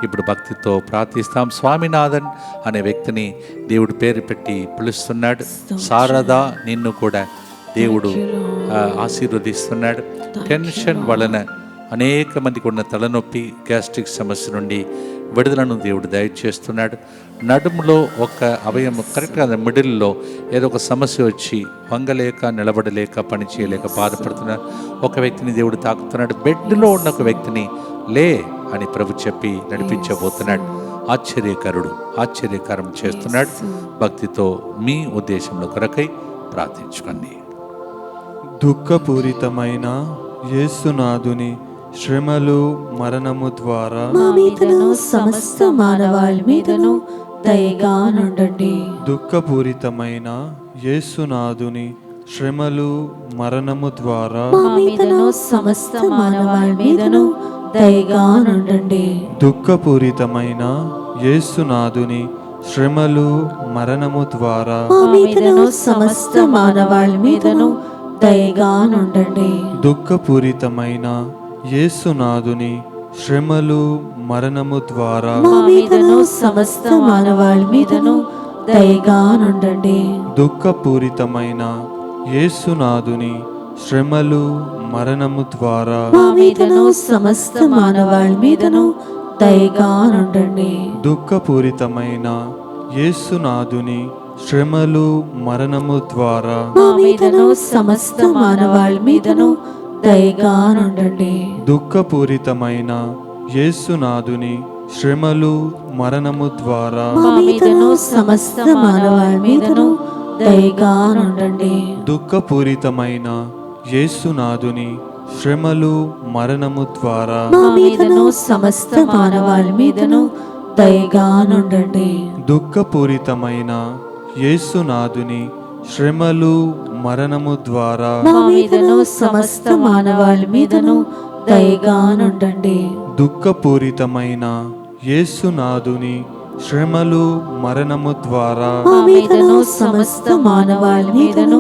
ఇప్పుడు భక్తితో ప్రార్థిస్తాం. స్వామినాథన్ అనే వ్యక్తిని దేవుడు పేరు పెట్టి పిలుస్తున్నాడు. శారదా, నిన్ను కూడా దేవుడు ఆశీర్వదిస్తున్నాడు. టెన్షన్ వలన అనేక మందికి ఉన్న తలనొప్పి, గ్యాస్ట్రిక్ సమస్య నుండి విడుదలను దేవుడు దయచేస్తున్నాడు. నడుములో ఒక అవయవం కరెక్ట్గా మిడిల్లో ఏదో ఒక సమస్య వచ్చి వంగలేక, నిలబడలేక, పని చేయలేక బాధపడుతున్న ఒక వ్యక్తిని దేవుడు తాకుతున్నాడు. బెడ్లో ఉన్న ఒక వ్యక్తిని లే అని ప్రభు చెప్పి నడిపించబోతున్నాడు. ఆశ్చర్యకరం చేస్తున్నాడు. భక్తితో మీ ఉద్దేశంలో కొరకై ప్రార్థించుకోండి. దుఃఖపూరితమైన యేసునాథుని శ్రమలు, మరణము ద్వారా మా మీదను సమస్త మానవాళి మీదను దయగా నుండండి. దుఃఖపూరితమైన యేసునాథుని శ్రమలు, మరణము ద్వారా మా మీదను సమస్త మానవాళి మీదను దయగా నుండండి. దుఃఖపూరితమైన యేసునాథుని శ్రమలు, మరణము ద్వారా మా మీదను సమస్త మానవాళి మీదను దయగా నుండండి. దుఃఖపూరితమైన యేసునాథుని శ్రమలు, మరణము ద్వారా మా మీదను సమస్త మానవాళి మీదను దయగా నుండండి. దుఃఖపూరితమైన యేసునాథుని శ్రమలు, మరణము ద్వారా మా మీదను సమస్త మానవాళి మీదను దయగా నుండండి. దుఃఖపూరితమైన యేసునాథుని శ్రమలు, మరణము ద్వారా మా మీదను సమస్త మానవాళి మీదను దయగా నుండండి. దుఃఖపూరితమైన యేసునాథుని శ్రమలు, మరణము ద్వారా మా మీదను సమస్త మానవాళి మీదను దయగా నుండండి. దుఃఖపూరితమైన యేసునాథుని శ్రమలు మరణము ద్వారా మా మీదను సమస్త మానవాళి మీదను దయగా నుండండి. దుఃఖపూరితమైన యేసునాథుని శ్రమలు మరణము ద్వారా మా మీదను సమస్త మానవాళి మీదను దయగా నుండండి. దుఃఖపూరితమైన యేసునాథుని శ్రమలు మరణము ద్వారా మా మీదను సమస్త మానవాళి మీదను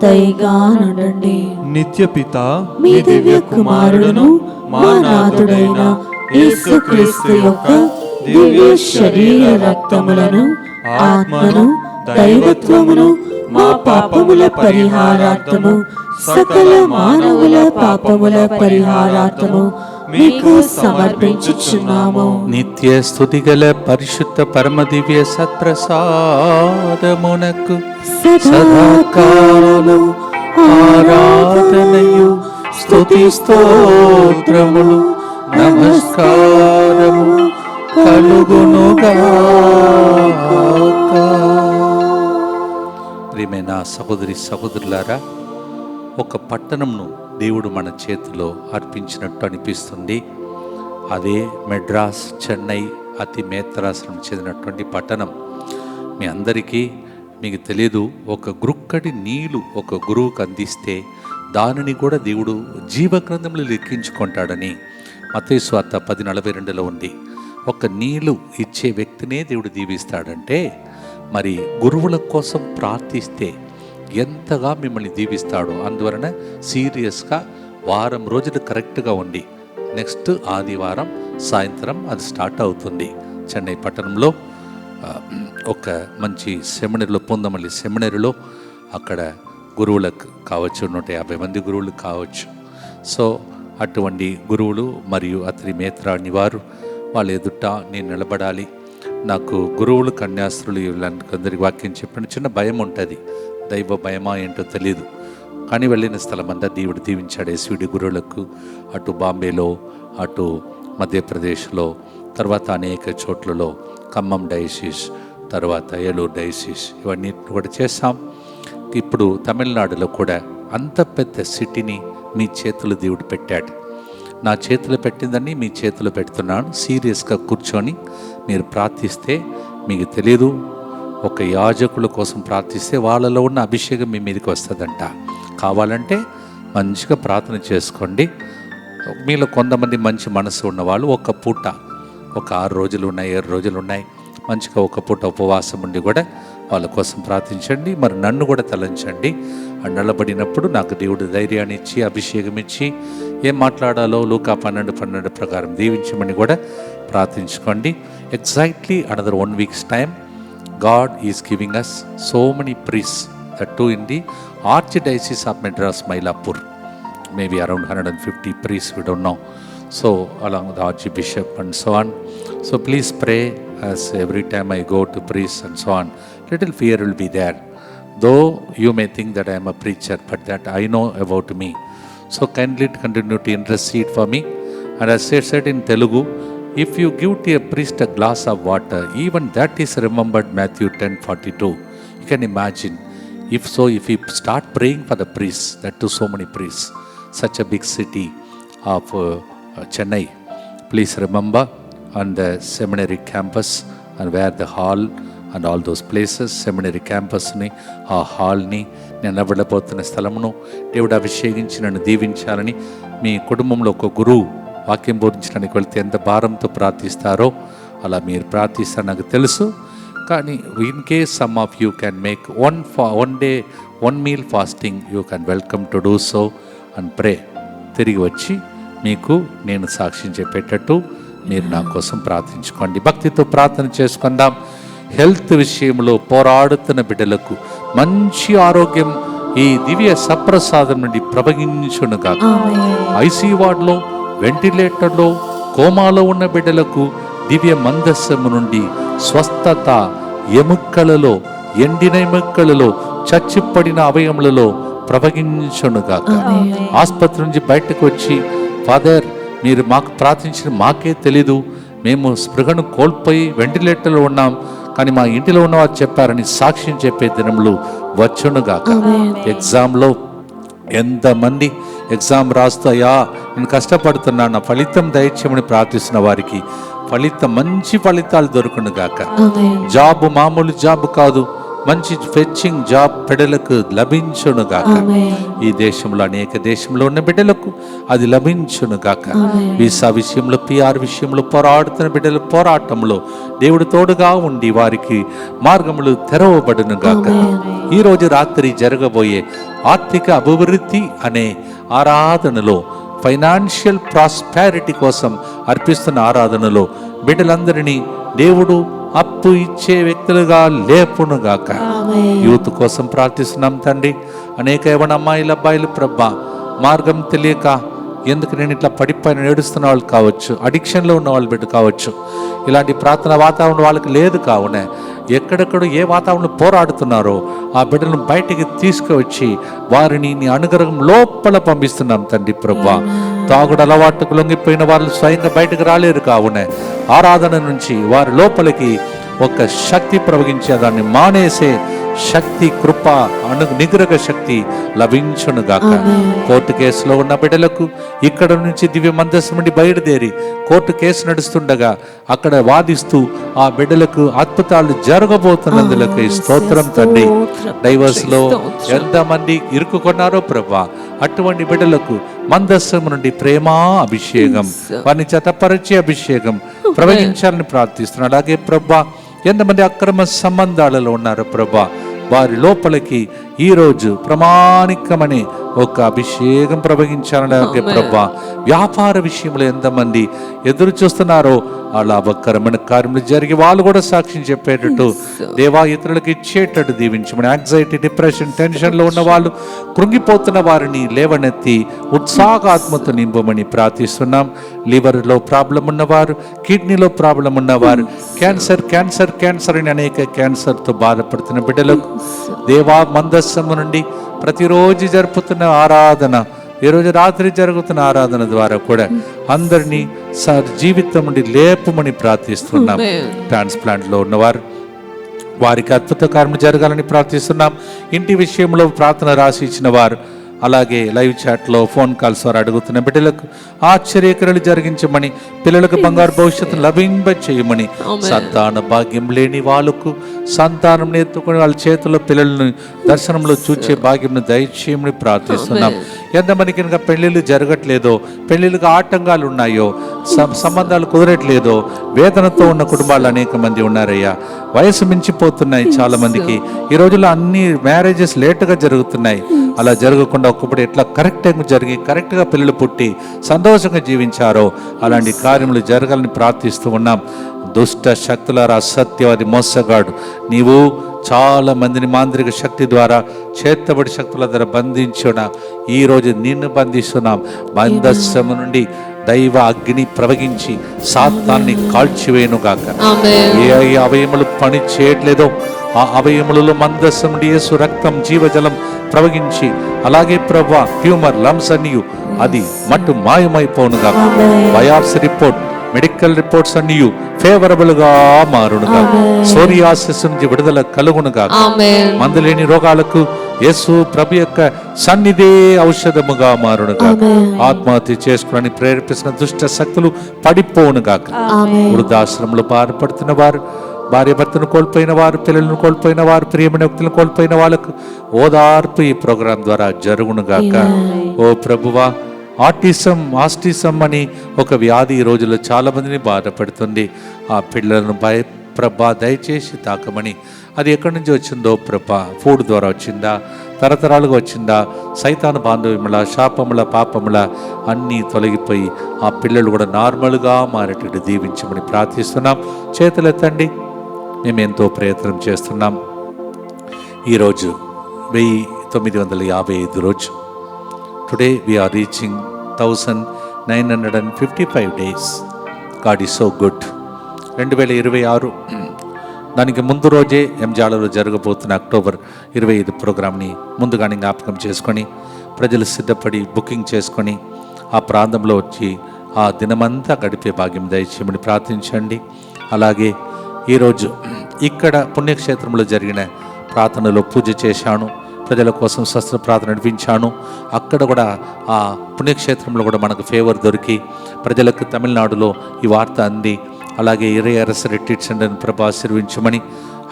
దయగా నుండండి. నిత్యపిత మీ దివ్య కుమారుడును మా నాథుడైన యేసుక్రీస్తు యొక్క దివ్య శరీర రక్తములను ఆత్మను దైవత్వమును మా పాపముల పరిహారార్థము సకల మానవుల పాపముల పరిహారార్థము మీకు సమర్పించుచున్నాము. నిత్య స్తుతిగల పరిశుద్ధ పరమ దివ్య సత్ప్రసాదమునకు సదాకాలము ఆరాధనయు స్తుతి స్తోత్రములు నమస్కారము కలుగునుగాక. ప్రియమైన సహోదరి సహోదరులారా, ఒక పట్టణంను దేవుడు మన చేతిలో అర్పించినట్టు అనిపిస్తుంది. అదే మెడ్రాస్, చెన్నై అతి మేత్తరాశ్రమం చెందినటువంటి పట్టణం. మీ అందరికీ మీకు తెలియదు, ఒక గురుక్కడి నీళ్లు ఒక గురువుకు అందిస్తే దానిని కూడా దేవుడు జీవగ్రంథంలో లెక్కించుకుంటాడని మత్తయి సువార్త 10:42లో ఉంది. ఒక నీళ్లు ఇచ్చే వ్యక్తినే దేవుడు దీవిస్తాడంటే మరి గురువుల కోసం ప్రార్థిస్తే ఎంతగా మిమ్మల్ని దీవిస్తాడో. అందువలన సీరియస్గా వారం రోజులు కరెక్ట్గా ఉండి నెక్స్ట్ ఆదివారం సాయంత్రం అది స్టార్ట్ అవుతుంది. చెన్నై పట్టణంలో ఒక మంచి సెమినరీలో, పొందమల్లి సెమినరీలో అక్కడ గురువులకు కావచ్చు, 150 మంది గురువులు కావచ్చు. సో అటువంటి గురువులు మరియు అతని మేత్రాన్ని వారు వాళ్ళ ఎదుట నేను నిలబడాలి. నాకు గురువులు, కన్యాస్త్రులు వీళ్ళందరికీ వాక్యం చెప్పిన చిన్న భయం ఉంటుంది. దైవ భయమా ఏంటో తెలియదు. కానీ వెళ్ళిన స్థలం అంతా దేవుడు దీవించాడు. ఎస్విడి గురువులకు అటు బాంబేలో, అటు మధ్యప్రదేశ్లో, తర్వాత అనేక చోట్లలో, ఖమ్మం డైసిస్, తర్వాత ఏలూరు డైసిస్, ఇవన్నీ కూడా చేస్తాం. ఇప్పుడు తమిళనాడులో కూడా అంత పెద్ద సిటీని మీ చేతులు దేవుడు పెట్టాడు. నా చేతిలో పెట్టిందని మీ చేతిలో పెడుతున్నాను. సీరియస్గా కూర్చొని మీరు ప్రార్థిస్తే మీకు తెలియదు, ఒక యాజకుల కోసం ప్రార్థిస్తే వాళ్ళలో ఉన్న అభిషేకం మీ మీదకి వస్తుందంట. కావాలంటే మంచిగా ప్రార్థన చేసుకోండి. మీలో కొంతమంది మంచి మనసు ఉన్నవాళ్ళు ఒక పూట, ఒక 6 రోజులు ఉన్నాయి, 7 రోజులు ఉన్నాయి, మంచిగా ఒక పూట ఉపవాసం ఉండి కూడా వాళ్ళ కోసం ప్రార్థించండి. మరి నన్ను కూడా తలంచండి. నిలబడినప్పుడు నాకు దేవుడు ధైర్యాన్ని ఇచ్చి, అభిషేకం ఇచ్చి, ఏం మాట్లాడాలో లూకా 12:12 ప్రకారం దీవించమని కూడా ప్రార్థించుకోండి. Exactly another 1 week's time God is giving us so many priests, that too in the Archdiocese of Madras, Mylapore, maybe around 150 priests, we don't know. So along with the Archbishop and so on. So please pray, as every time I go to priests and so on, little fear will be there. Though you may think that I am a preacher, but that I know about me. So kindly continue to intercede for me. And as I said in Telugu, if you give to a priest a glass of water, even that is remembered, Matthew 10:42. You can imagine, if we start praying for the priests, that too so many priests, such a big city of Chennai, please remember on the seminary campus and where the hall and all those places, seminary campus ni, ఆ హాల్ని, నేను నిలబడబోతున్న స్థలమును దేవుడు అభిషేకించి నన్ను దీవించాలని, మీ కుటుంబంలో ఒక గురువు వాక్యం బోధించడానికి వెళ్తే ఎంత భారంతో ప్రార్థిస్తారో అలా మీరు ప్రార్థిస్తారు నాకు తెలుసు. కానీ in case some of you can make one day one meal fasting, you can welcome to do so and pray. తిరిగి వచ్చి మీకు నేను సాక్ష్యం చెప్పేటట్టు మీరు నా కోసం ప్రార్థించుకోండి. భక్తితో ప్రార్థన చేసుకుందాం. హెల్త్ విషయంలో పోరాడుతున్న బిడ్డలకు మంచి ఆరోగ్యం ఈ దివ్య సప్రసాదం నుండి ప్రవహించునుగా. ఐసీ వార్డులో, వెంటిలేటర్లో, కోమాలో ఉన్న బిడ్డలకు దివ్య మందస్సము నుండి స్వస్థత, ఎముకలలో, ఎండిన ఎముకలలో, చచ్చిపడిన అవయములలో ప్రవహించునుగాక. ఆసుపత్రి నుంచి బయటకు వచ్చి, ఫాదర్ మీరు మాకు ప్రార్థించిన మాకే తెలీదు, మేము స్పృహను కోల్పోయి వెంటిలేటర్లో ఉన్నాం, కానీ మా ఇంటిలో ఉన్నవారు చెప్పారని సాక్ష్యం చెప్పే దినములు వచ్చునుగాక. ఎగ్జామ్లో ఎంతమంది ఎగ్జామ్ రాస్తూ అయ్యా నేను కష్టపడుతున్నాను, నా ఫలితం దయచేయమని ప్రార్థిస్తున్న వారికి మంచి ఫలితాలు దొరుకును గాక. జాబ్ మామూలు జాబ్ కాదు, మంచి ఫెచ్చింగ్ జాబ్ బిడ్డలకు లభించును గాక. ఈ దేశంలో అనేక దేశంలో ఉన్న బిడ్డలకు అది లభించును గాక. వీసా విషయంలో, పిఆర్ విషయంలో పోరాడుతున్న బిడ్డల పోరాటంలో దేవుడు తోడుగా ఉండి వారికి మార్గములు తెరవబడును గాక. ఈ రోజు రాత్రి జరగబోయే ఆర్థిక అభివృద్ధి అనే ఆరాధనలో, ఫైనాన్షియల్ ప్రాస్పారిటీ కోసం అర్పిస్తున్న ఆరాధనలో బిడ్డలందరినీ దేవుడు అప్పు ఇచ్చే వ్యక్తులుగా లేపునుగాక. యూత్ కోసం ప్రార్థిస్తున్నాం తండ్రి. అనేక యవ్వన అమ్మాయిలు, అబ్బాయిలు ప్రభా మార్గం తెలియక ఎందుకు నేను ఇట్లా పడిపోయిన ఏడుస్తున్న వాళ్ళు కావచ్చు, అడిక్షన్లో ఉన్న వాళ్ళు బిడ్డ కావచ్చు, ఇలాంటి ప్రార్థన వాతావరణం వాళ్ళకి లేదు. కావున ఎక్కడెక్కడ ఏ వాతావరణం పోరాడుతున్నారో ఆ బిడ్డలను బయటికి తీసుకువచ్చి వారిని నీ అనుగ్రహం లోపల పంపిస్తున్నాం తండ్రి ప్రభా. తాగుడు అలవాటుకు లొంగిపోయిన వాళ్ళు స్వయంగా బయటకు రాలేరు. కావున ఆరాధన నుంచి వారి లోపలికి ఒక శక్తి ప్రవహించే దాన్ని మానేసే శక్తి, కృప, నిగ్రహ శక్తి లభించును గాక. కోర్టు కేసులో ఉన్న బిడ్డలకు ఇక్కడ నుంచి దివ్య మందస్సు నుండి బయలుదేరి కోర్టు కేసు నడుస్తుండగా అక్కడ వాదిస్తూ ఆ బిడ్డలకు అద్భుతాలు జరగబోతున్నందులకు స్తోత్రం తండ్రి. డైవర్స్ లో ఎంతమంది ఇరుక్కున్నారో ప్రభా, అటువంటి బిడ్డలకు మందస్సు నుండి ప్రేమ అభిషేకం, వారిని జతపరిచే అభిషేకం ప్రవహించాలని ప్రార్థిస్తున్నాడు. అలాగే ప్రభా, ఎంతమంది అక్రమ సంబంధాలలో ఉన్నారో ప్రభా, వారి లోపలికి ఈరోజు ప్రామాణికమని ఒక అభిషేకం ప్రవహించాలని ప్రభా. వ్యాపార విషయంలో ఎంతమంది ఎదురు చూస్తున్నారో ఆ లాభకరమైన కార్యములు జరిగి వాళ్ళు కూడా సాక్ష్యం చెప్పేటట్టు దేవా ఇతరులకు ఇచ్చేటట్టు దీవించమని. యాంగ్జైటీ, డిప్రెషన్, టెన్షన్లో ఉన్న వాళ్ళు, కృంగిపోతున్న వారిని లేవనెత్తి ఉత్సాహాత్మతో నింపమని ప్రార్థిస్తున్నాం. లివర్లో ప్రాబ్లం ఉన్నవారు, కిడ్నీలో ప్రాబ్లం ఉన్నవారు, క్యాన్సర్ అని అనేక క్యాన్సర్తో బాధపడుతున్న బిడ్డలకు దేవా మందస్సము నుండి ప్రతిరోజు జరుపుతున్న ఆరాధన, ఈరోజు రాత్రి జరుగుతున్న ఆరాధన ద్వారా కూడా అందరినీ జీవితం నుండి లేపమని ప్రార్థిస్తున్నాం. ట్రాన్స్ప్లాంట్లో ఉన్నవారు వారికి అద్భుత కార్యము జరగాలని ప్రార్థిస్తున్నాం. ఇంటి విషయంలో ప్రార్థన రాసి ఇచ్చిన వారు, అలాగే లైవ్ చాట్లో ఫోన్ కాల్స్ వారు అడుగుతున్న బిడ్డలకు ఆశ్చర్యకరలు జరిగించమని, పిల్లలకు బంగారు భవిష్యత్తు లభింప చేయమని, సంతాన భాగ్యం లేని వాళ్ళకు సంతానం ఎత్తుకుని వాళ్ళ చేతుల్లో పిల్లలను దర్శనంలో చూచే భాగ్యంను దయచేయమని ప్రార్థిస్తున్నాం. ఎంతమందికి కనుక పెళ్ళిళ్ళు జరగట్లేదో, పెళ్ళిళ్ళకి ఆటంకాలు ఉన్నాయో, సంబంధాలు కుదరట్లేదో, వేదనతో ఉన్న కుటుంబాలు అనేక మంది ఉన్నారయ్యా. వయసు మించిపోతున్నాయి చాలా మందికి. ఈ రోజుల్లో అన్ని మ్యారేజెస్ లేటుగా జరుగుతున్నాయి. అలా జరగకుండా ఒక్కప్పుడు ఎట్లా కరెక్ట్గా జరిగి కరెక్ట్గా పిల్లలు పుట్టి సంతోషంగా జీవించారో అలాంటి కార్యములు జరగాలని ప్రార్థిస్తూ ఉన్నాం. దుష్ట శక్తులారా, సత్యవాది మోసగాడు, నీవు చాలా మందిని మాంత్రిక శక్తి ద్వారా, చేతబడి శక్తుల ద్వారా బంధించున్నా ఈరోజు నిన్ను బంధిస్తున్నాం. మందస్సము నుండి దైవ అగ్ని ప్రవహించి సాతాన్ని కాల్చివేయునుగాక. ఏ అవయములు పని చేయట్లేదో ఆ అవయములలో మందస్సం నుండి యేసు రక్తం, జీవజలం ప్రవహించి, అలాగే ప్రభా ట్యూమర్, లంప్స్ అన్నీ అది మట్టు మాయమైపోనుగా. బయాప్సీ రిపోర్ట్, మెడికల్ రిపోర్ట్స్ అన్నీ ఫేవరబుల్ గా మారునుగా. సోరియాసిస్ నుంచి విడుదల కలుగునుగా. మందులేని రోగాలకు యేసు ప్రభు యొక్క సన్నిధే ఔషధముగా మారునుగా. ఆత్మహత్య చేసుకుని ప్రేరేపిస్తున్న దుష్ట శక్తులు పడిపోనుగాక. వృద్ధాశ్రమంలో బాధపడుతున్న వారు, భార్య భర్తను కోల్పోయిన వారు, పిల్లలను కోల్పోయిన వారు, ప్రియమైన వ్యక్తులను కోల్పోయిన వాళ్ళకు ఓదార్పు ఈ ప్రోగ్రాం ద్వారా జరుగునుగాక. ఓ ప్రభువా, ఆస్టిజం అని ఒక వ్యాధి ఈ రోజుల్లో చాలా మందిని బాధపడుతుంది. ఆ పిల్లలను ప్రభా దయచేసి తాకమని. అది ఎక్కడి నుంచి వచ్చిందో ప్రభా, ఫుడ్ ద్వారా వచ్చిందా, తరతరాలుగా వచ్చిందా, సైతాను బాంధవ్యముల, శాపముల, పాపముల అన్నీ తొలగిపోయి ఆ పిల్లలు కూడా నార్మల్గా మారేటట్టు దీవించమని ప్రార్థిస్తున్నాం. చేతులెత్తండి. మేము ఎంతో ప్రయత్నం చేస్తున్నాం. ఈరోజు 1955 రోజు. Today we are reaching 1955 days. God is so good. 2026 దానికి ముందు రోజే ఎంజాలలో జరగబోతున్న అక్టోబర్ 25 ప్రోగ్రామ్ని ముందుగానే జ్ఞాపకం చేసుకొని ప్రజలు సిద్ధపడి బుకింగ్ చేసుకొని ఆ ప్రాంతంలో వచ్చి ఆ దినమంతా గడిపే భాగ్యం దయచేయమని ప్రార్థించండి. అలాగే ఈరోజు ఇక్కడ పుణ్యక్షేత్రంలో జరిగిన ప్రార్థనలో పూజ చేశాను. ప్రజల కోసం స్వస్థ ప్రార్థన నడిపించాను. అక్కడ కూడా ఆ పుణ్యక్షేత్రంలో కూడా మనకు ఫేవర్ దొరికి ప్రజలకు తమిళనాడులో ఈ వార్త అంది. అలాగే ఇరయరస రిట్రీట్ సెంటర్ని ప్రభు ఆశీర్వించమని,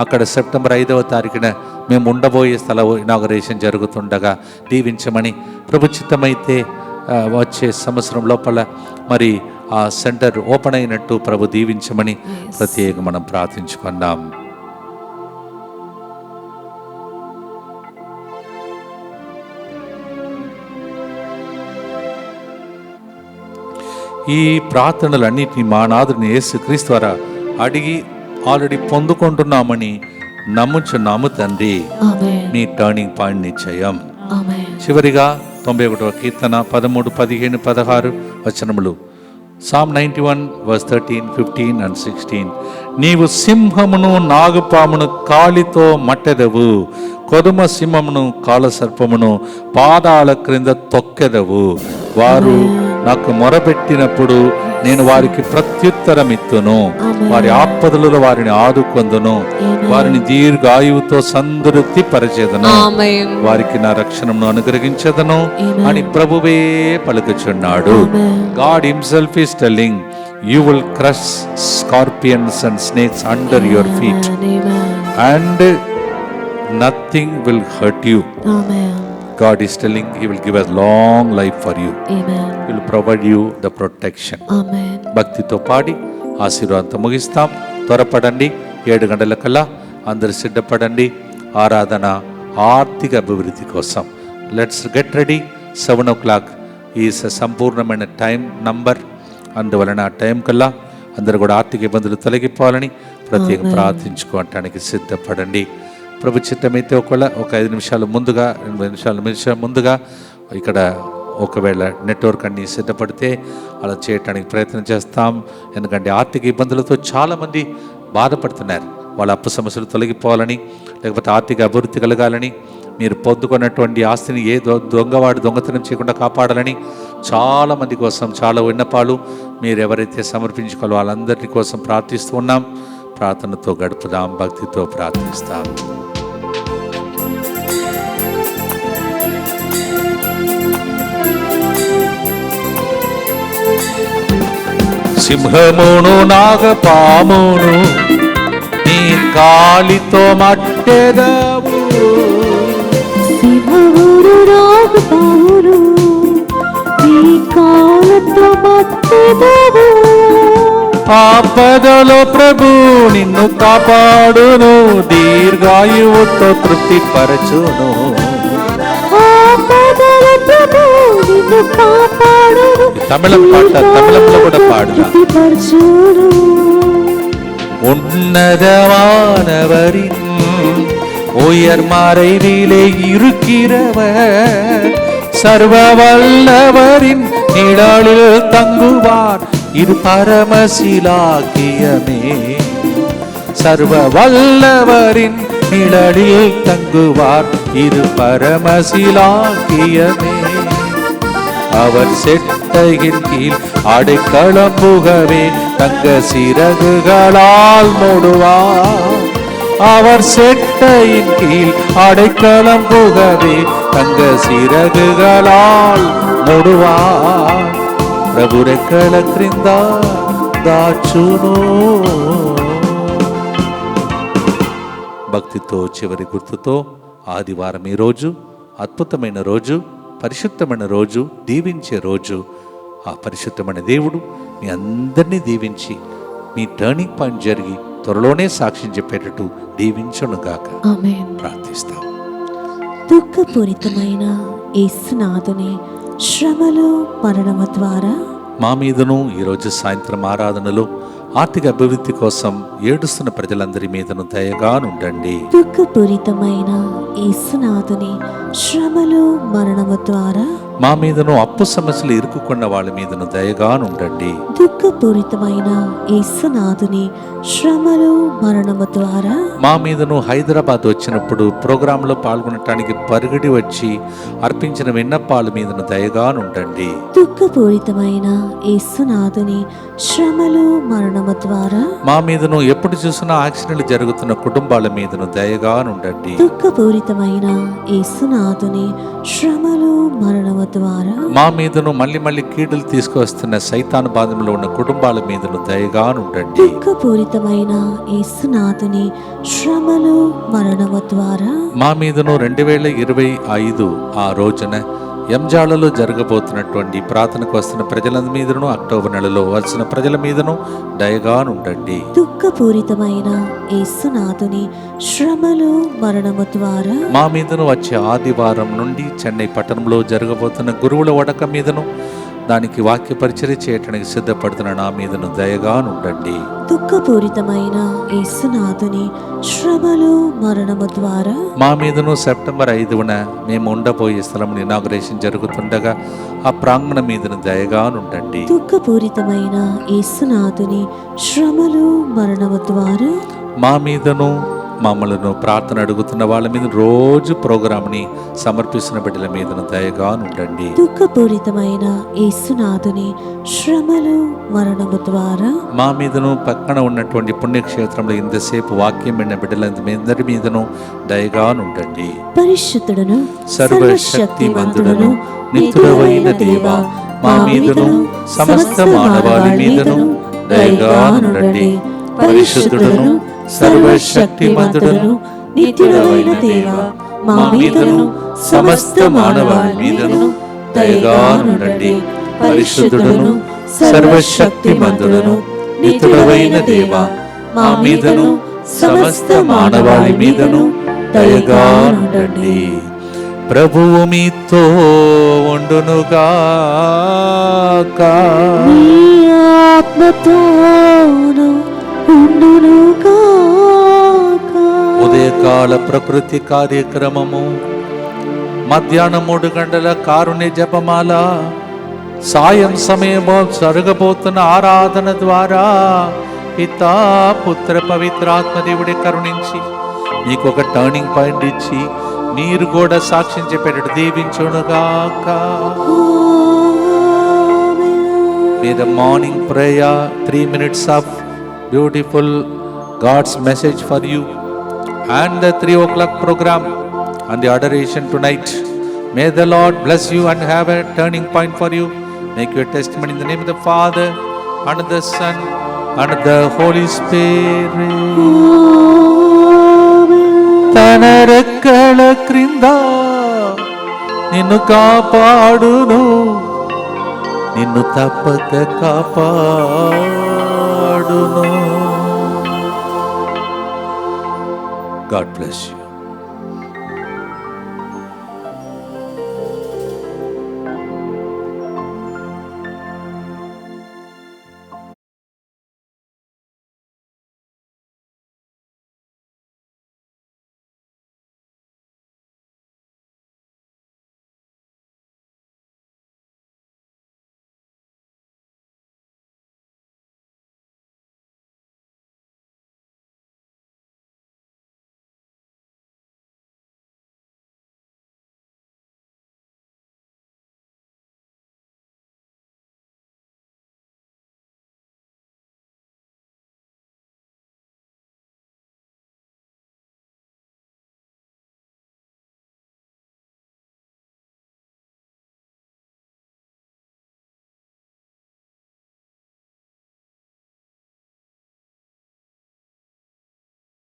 అక్కడ సెప్టెంబర్ 5వ తారీఖున మేము ఉండబోయే స్థల ఇనాగరేషన్ జరుగుతుండగా దీవించమని, ప్రభు చిత్తమైతే వచ్చే సంవత్సరం లోపల మరి ఆ సెంటర్ ఓపెన్ అయినట్టు ప్రభు దీవించమని ప్రత్యేకంగా మనం ప్రార్థించుకున్నాం. ఈ ప్రార్థనలన్నింటినీ మా నాథుని యేసుక్రీస్తు ద్వారా అడిగి ఆల్రెడీ పొందుకుంటున్నామని నమ్ముచున్నాము తండ్రి. మీ టర్నింగ్ పాయింట్ నిశ్చయం. చివరిగా 91వ కీర్తన 13, 15, 16 వచనములు. Psalm 91 verse 13, 15 and 16. నీవు సింహమును నాగుపామును కాలితో మట్టెదవు, కొదుమ సింహమును కాలసర్పమును పాదాల క్రింద తొక్కెదవు. వారు నాకు మొరపెట్టినప్పుడు నేను వారికి ప్రత్యుత్తరం ఇత్తును. వారి ఆపదలలో వారిని ఆదుకొందును. వారిని దీర్ఘాయువుతో సంతృప్తి పరిచేదను. వారికి నా రక్షణను అనుగ్రహించదను అని ప్రభువే పలుకుచున్నాడు. God himself is telling, you will crush scorpions and snakes under your feet and nothing will hurt you. God is telling he will give us long life for you. He will provide you the protection. భక్తితో పాడి ఆశీర్వాదంతో ముగిస్తాం. త్వరపడండి, 7 గంటలకల్లా అందరు సిద్ధపడండి ఆరాధన ఆర్థిక అభివృద్ధి కోసం. Let's get ready. 7 o'clock is సంపూర్ణమైన టైం నంబర్. అందువలన ఆ టైం కల్లా అందరూ కూడా ఆర్థిక ఇబ్బందులు తొలగిపోవాలని ప్రత్యేక ప్రార్థించుకోవటానికి సిద్ధపడండి. ప్రభు చిత్తమైతే ఒకవేళ ఒక 5 నిమిషాలు ముందుగా 2 నిమిషాల ముందుగా ఇక్కడ ఒకవేళ నెట్వర్క్ అన్ని సిద్ధపడితే అలా చేయడానికి ప్రయత్నం చేస్తాం. ఎందుకంటే ఆర్థిక ఇబ్బందులతో చాలామంది బాధపడుతున్నారు. వాళ్ళ అప్పు సమస్యలు తొలగిపోవాలని, లేకపోతే ఆర్థిక అభివృద్ధి కలగాలని, మీరు పొందుకున్నటువంటి ఆస్తిని ఏ దొంగవాడు దొంగతనం చేయకుండా కాపాడాలని చాలామంది కోసం చాలా విన్నపాలు మీరు ఎవరైతే సమర్పించుకోవాలో వాళ్ళందరి కోసం ప్రార్థిస్తూ ఉన్నాం. ప్రార్థనతో గడుపుదాం, భక్తితో ప్రార్థిస్తాం. సింహమును నాగపామును నీ కాలితో మట్టెదవు, సింహమును నాగపామును నీ కాలితో మట్టెదవు. ఆపదలో ప్రభు నిన్ను కాపాడును, దీర్ఘాయువుతో తృప్తి పరచును. తమిళం పాట, తమిళంలో కూడా పాడుగా. உன்னதமானவரின் உயர் மறைவிலே இருக்கிறவர், சர்வ வல்லவரின் நிழலில் தங்குவார், இது பரமசிலாக்கியமே. சர்வ வல்லவரின் நிழலில் தங்குவார், இது பரமசிலாக்கியமே. அவர் செட்டையின் கீழ் அடைக்கலம் புகவே தங்க சிறகுகளால் மூடுவார். அவர் செட்டையின் கீழ் அடைக்கலம் புகவே தங்க சிறகுகளால் మూడువార్. ప్రభు రెక్కల క్రింద దాచును. భక్తితో చివరి గుర్తుతో ఆదివారం ఈ రోజు అద్భుతమైన రోజు, పరిశుద్ధమైన రోజు, దీవించే రోజు. ఆ పరిశుద్ధమైన దేవుడు మీ అందరినీ దీవించి మీ టర్నింగ్ పాయింట్ జరిగి త్వరలోనే సాక్ష్యం చెప్పేటట్టు దీవించునుగాక. ఆమేన్. ప్రార్థిస్తాం. దుఃఖపూరితమైన యేసునాథుని శ్రమలు మరణము ద్వారా మా మీదను ఈరోజు సాయంత్రం ఆరాధనలో ఆర్థిక అభివృద్ధి కోసం ఏడుస్తున్న ప్రజలందరి మీదను దయగా ఉండండి. దుఃఖపూరితమైన యేసునాథుని శ్రమలు మరణము ద్వారా మా మీదను అప్పు సమస్యలు ఇరుక్కున్న వాళ్ళ మీదను దయగానుండండి. దుఃఖపూరితమైన యేసునాథుని శ్రమలు మరణము ద్వారా మా మీదను హైదరాబాద్ వచ్చినప్పుడు ప్రోగ్రాంలో పాల్గొనటానికి పరిగెడి వచ్చి అర్పించిన విన్నపాల మీదను దయగానుండండి. దుఃఖపూరితమైన యేసునాథుని శ్రమలు మరణము ద్వారా మా మీదను ఎప్పుడు చూసినా యాక్సిడెంట్లు జరుగుతున్న కుటుంబాల మీదను దయగానుండండి. దుఃఖపూరితమైన యేసునాథుని శ్రమలు మరణము ద్వారా మా మీదను మళ్ళీ మళ్ళీ కీడులు తీసుకువస్తున్న సైతాను బాధంలో ఉన్న కుటుంబాల మీదను దయగానుండండి. దుఃఖపూరితమైన యేసునాథుని శ్రమలు మరణము ద్వారా మా మీదను 2025 ఆ రోజున ఎంజాలలో జరగబోతున్నటువంటి ప్రార్థనకు వస్తున్న ప్రజల మీదను అక్టోబర్ నెలలో వచ్చిన ప్రజల మీదను దయగానుండండి. దుఃఖపూరితమైన యేసునాథుని శ్రమలు మరణము ద్వారా మా మీదను వచ్చే ఆదివారం నుండి చెన్నై పట్టణంలో జరగబోతున్న గురువుల వడక మీదను దానికి వాక్య పరిచర్య చేయటానికి సిద్ధపడుతున్న నా మీదను దయగానుండండి. దుఃఖపూరితమైన యేసునాథుని శ్రమలు మరణము ద్వారా మా మీదను సెప్టెంబర్ 5న మేము ఉండబోయే స్థలం ఇనాగరేషన్ జరుగుతుండగా ఆ ప్రాంగణ మీదను దయగానుండండి. దుఃఖపూరితమైన యేసునాథుని శ్రమలు మరణము ద్వారా మా మీదను మమ్మలను ప్రార్థన అడుగుతున్న వాళ్ళ మీద రోజు ప్రోగ్రాంని సమర్పిస్తున్న బిడ్డల మీదను దయగానుండండి. దుఃఖపూరితమైన యేసునాథుని శ్రమలు మరణము ద్వారా మా మీదను పక్కన ఉన్నటువంటి పుణ్యక్షేత్రంలో ఇంతసేపు వాక్యం విన్న బిడ్డలందరి మీదను దయగానుండండి. పరిశుద్ధుడను సర్వశక్తిమంతుడను నిత్యుడవైన దేవా, మా మీదను సమస్త మానవాళి మీదను దయగానుండండి. పరిశుద్ధుడను సర్వశక్తిమంతుడను నిత్యుడవైన దేవా, మా మీదను సమస్త మానవాళి మీదను దయగానుండండి. పరిశుద్ధుడను సర్వశక్తిమంతుడను నిత్యుడవైన దేవా, మా మీదను సమస్త మానవాళి మీదను దయగానుండండి. ప్రభువు మీతో ఉండునుగాక. నీ ఆత్మతోను ఉండునుగాక. ఉదయకాల ప్రకృతి కార్యక్రమము, మధ్యాహ్నం 3 గంటల కారుణ్య జపమాల, సాయం సమయము జరగబోతున్న ఆరాధన ద్వారా పితా పుత్ర పవిత్రాత్మ దేవుడే కరుణించి మీకు ఒక టర్నింగ్ పాయింట్ ఇచ్చి మీరు కూడా సాక్ష్యం చెప్పేటట్టు దీవించునుగాక. May the morning prayer, 3 minutes of beautiful God's message for you, and the 3 o'clock program and the adoration tonight. May the Lord bless you and have a turning point for you. Make your testimony in the name of the Father and the Son and the Holy Spirit. తన రెక్కల క్రింద నిన్ను కాపాడును, నిన్ను తప్పక కాపాడును. God bless you.